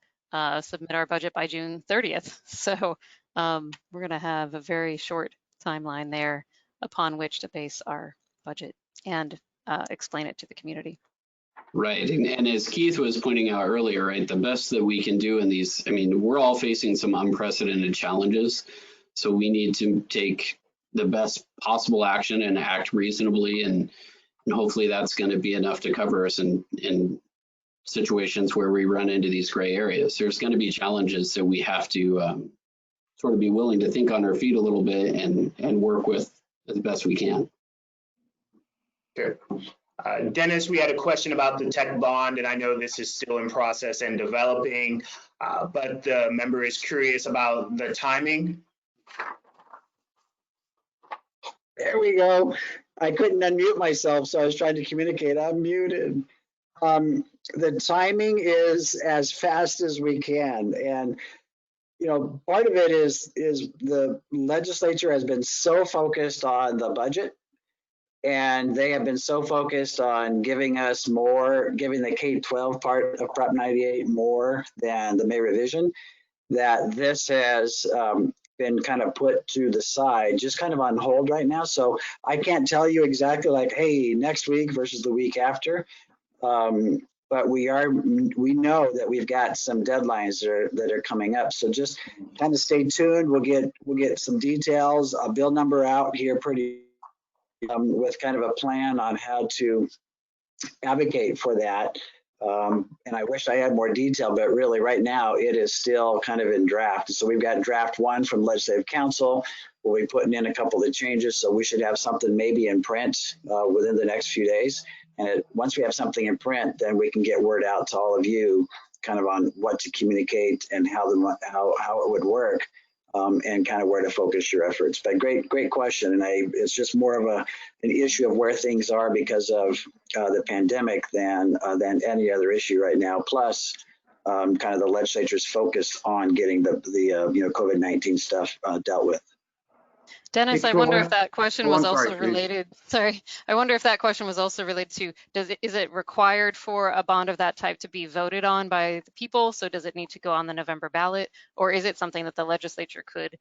submit our budget by June 30th. So we're going to have a very short timeline there upon which to base our budget and explain it to the community. Right, and as Keith was pointing out earlier, right, the best that we can do in these, I mean, we're all facing some unprecedented challenges, so we need to take the best possible action and act reasonably, and hopefully that's going to be enough to cover us in situations where we run into these gray areas. There's going to be challenges that we have to sort of be willing to think on our feet a little bit and work with as best we can. Sure. Dennis, we had a question about the tech bond, and I know this is still in process and developing, but the member is curious about the timing. There we go. I couldn't unmute myself, so I was trying to communicate. I'm muted. The timing is as fast as we can. And, you know, part of it is the legislature has been so focused on the budget, and they have been so focused on giving us more, giving the K-12 part of Prop 98 more than the May revision, that this has been kind of put to the side, just kind of on hold right now. So I can't tell you exactly like, hey, next week versus the week after. But we know that we've got some deadlines that are coming up. So just kind of stay tuned. We'll get some details, a bill number out here pretty with kind of a plan on how to advocate for that. And I wish I had more detail, but really right now it is still kind of in draft. So we've got draft 1 from Legislative Council. We'll be putting in a couple of changes. So we should have something maybe in print within the next few days. And once we have something in print, then we can get word out to all of you kind of on what to communicate and how it would work. And kind of where to focus your efforts. But great question, and it's just more of an issue of where things are because of the pandemic than any other issue right now. Plus, kind of the legislature's focused on getting the COVID-19 stuff dealt with. Dennis, I wonder if that question was also related. Sorry, I wonder if that question was also related to, is it required for a bond of that type to be voted on by the people? So does it need to go on the November ballot, or is it something that the legislature could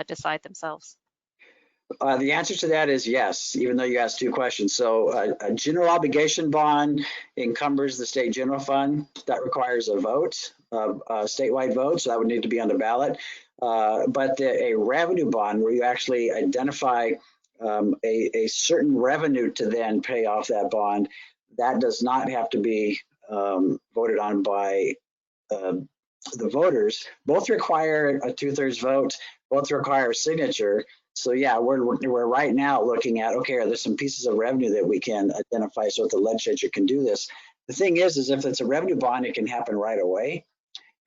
decide themselves? The answer to that is yes, even though you asked 2 questions. So a general obligation bond encumbers the state general fund. That requires a vote, a statewide vote, so that would need to be on the ballot. But a revenue bond where you actually identify a certain revenue to then pay off that bond, that does not have to be voted on by the voters. Both require a 2/3 vote, both require a signature. So yeah, we're right now looking at, okay, are there some pieces of revenue that we can identify so that the legislature can do this? The thing is if it's a revenue bond, it can happen right away.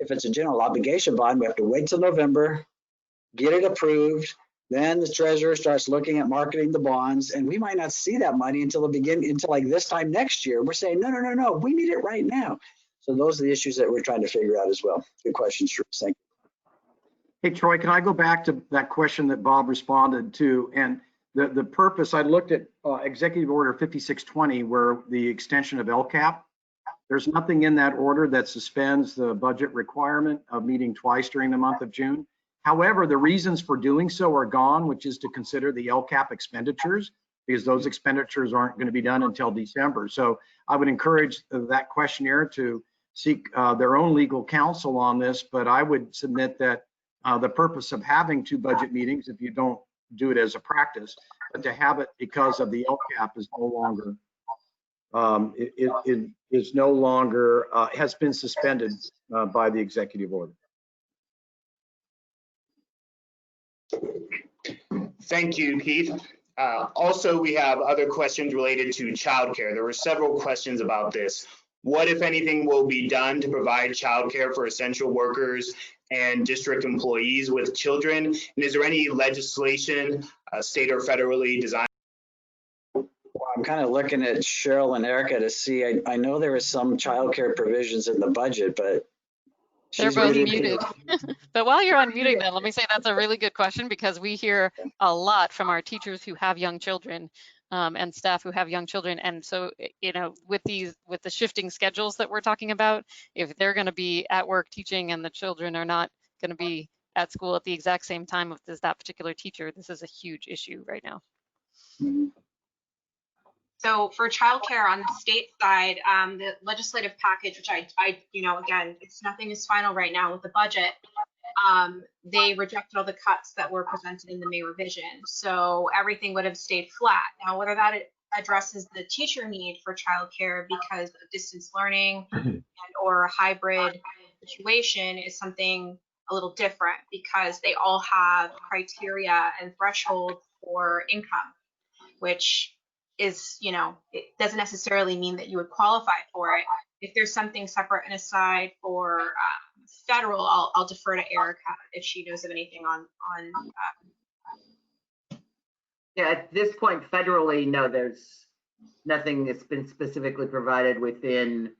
If it's a general obligation bond, we have to wait till November, get it approved. Then the treasurer starts looking at marketing the bonds, and we might not see that money until like this time next year. We're saying, no, we need it right now. So those are the issues that we're trying to figure out as well. Good question, Shrews. Thank you. Hey, Troy, can I go back to that question that Bob responded to? And the purpose, I looked at Executive Order 5620, where the extension of LCAP. There's nothing in that order that suspends the budget requirement of meeting twice during the month of June. However, the reasons for doing so are gone, which is to consider the LCAP expenditures, because those expenditures aren't going to be done until December. So I would encourage that questionnaire to seek their own legal counsel on this, but I would submit that the purpose of having 2 budget meetings, if you don't do it as a practice, but to have it because of the LCAP is no longer it is no longer, has been suspended by the executive order. Thank you, Keith. Also, we have other questions related to childcare. There were several questions about this. What, if anything, will be done to provide childcare for essential workers and district employees with children? And is there any legislation, state or federally designed? Well, I'm kind of looking at Cheryl and Erica to see. I know there are some childcare provisions in the budget, but They're both muted. But while you're unmuting them, let me say that's a really good question, because we hear a lot from our teachers who have young children and staff who have young children. And so, you know, with the shifting schedules that we're talking about, if they're going to be at work teaching and the children are not going to be at school at the exact same time as that particular teacher, this is a huge issue right now. So for childcare on the state side, the legislative package, which I, you know, again, nothing is final right now with the budget. They rejected all the cuts that were presented in the May revision. So everything would have stayed flat. Now, whether that addresses the teacher need for childcare because of distance learning and or a hybrid situation is something a little different, because they all have criteria and thresholds for income, which is, you know, it doesn't necessarily mean that you would qualify for it. If there's something separate and aside for federal, I'll defer to Erica if she knows of anything on. Yeah, at this point, federally, no, there's nothing that's been specifically provided within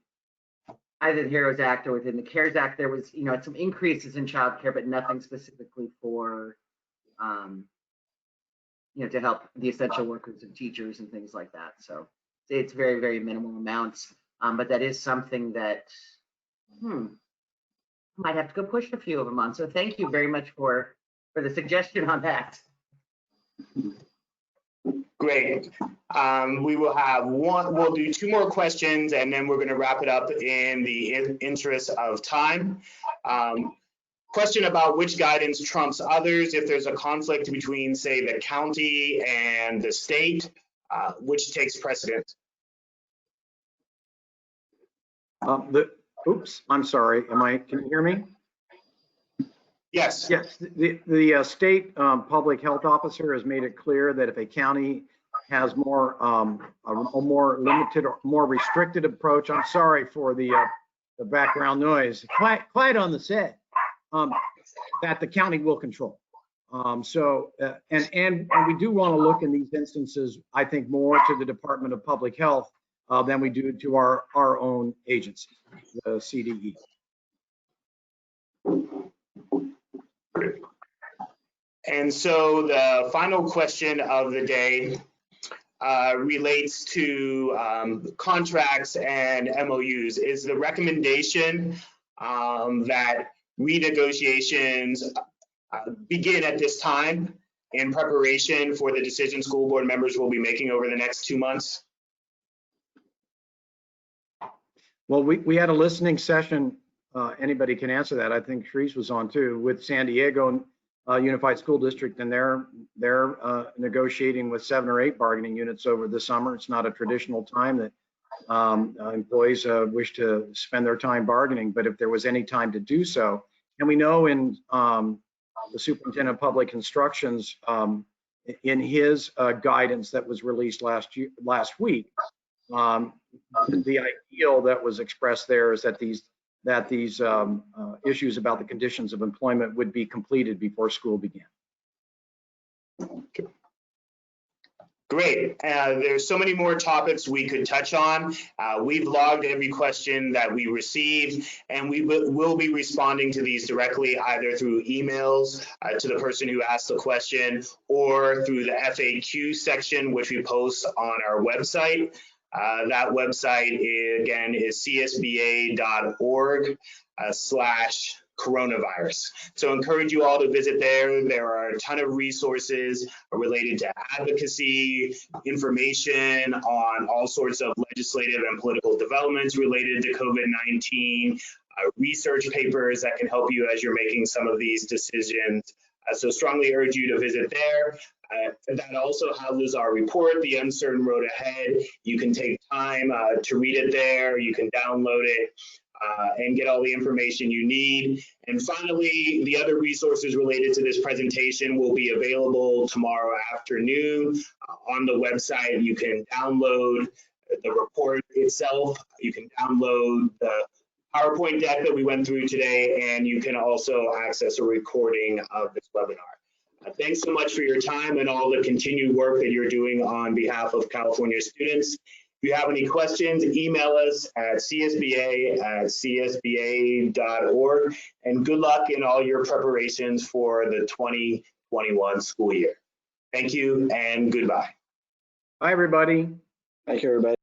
either the HEROES Act or within the CARES Act. There was, you know, some increases in childcare, but nothing specifically for you know, to help the essential workers and teachers and things like that. So it's very, very minimal amounts. But that is something that might have to go push a few of them on. So thank you very much for the suggestion on that. Great. We will have we'll do two more questions, and then we're going to wrap it up in the interest of time. Question about which guidance trumps others. If there's a conflict between, say, the county and the state, which takes precedence? Oops, I'm sorry. Can you hear me? Yes. Yes, the state public health officer has made it clear that if a county has a more limited or more restricted approach, I'm sorry for the background noise, quiet on the set, that the county will control. And we do want to look in these instances, I think, more to the Department of Public Health than we do to our own agency, the CDE. And so the final question of the day relates to contracts and MOUs. Is the recommendation that renegotiations begin at this time in preparation for the decision school board members will be making over the next 2 months? Well, we had a listening session. Anybody can answer that. I think Therese was on too, with San Diego Unified School District, and they're negotiating with 7 or 8 bargaining units over the summer. It's not a traditional time that employees wish to spend their time bargaining, but if there was any time to do so, and we know in the Superintendent of Public Instruction's in his guidance that was released last week, the ideal that was expressed there is that these issues about the conditions of employment would be completed before school began. Great. There's so many more topics we could touch on. We've logged every question that we received, and we will be responding to these directly, either through emails to the person who asked the question or through the FAQ section, which we post on our website. That website, again, is csba.org/coronavirus. So I encourage you all to visit there. There are a ton of resources related to advocacy, information on all sorts of legislative and political developments related to COVID-19, research papers that can help you as you're making some of these decisions So strongly urge you to visit there. That also houses our report, The Uncertain Road Ahead. You can take time to read it there. You can download it and get all the information you need. And finally, the other resources related to this presentation will be available tomorrow afternoon on the website. You can download the report itself. You can download the PowerPoint deck that we went through today, and you can also access a recording of this webinar. Thanks so much for your time and all the continued work that you're doing on behalf of California students. If you have any questions, email us at csba@csba.org, and good luck in all your preparations for the 2021 school year. Thank you and goodbye. Bye, everybody. Thank you, everybody.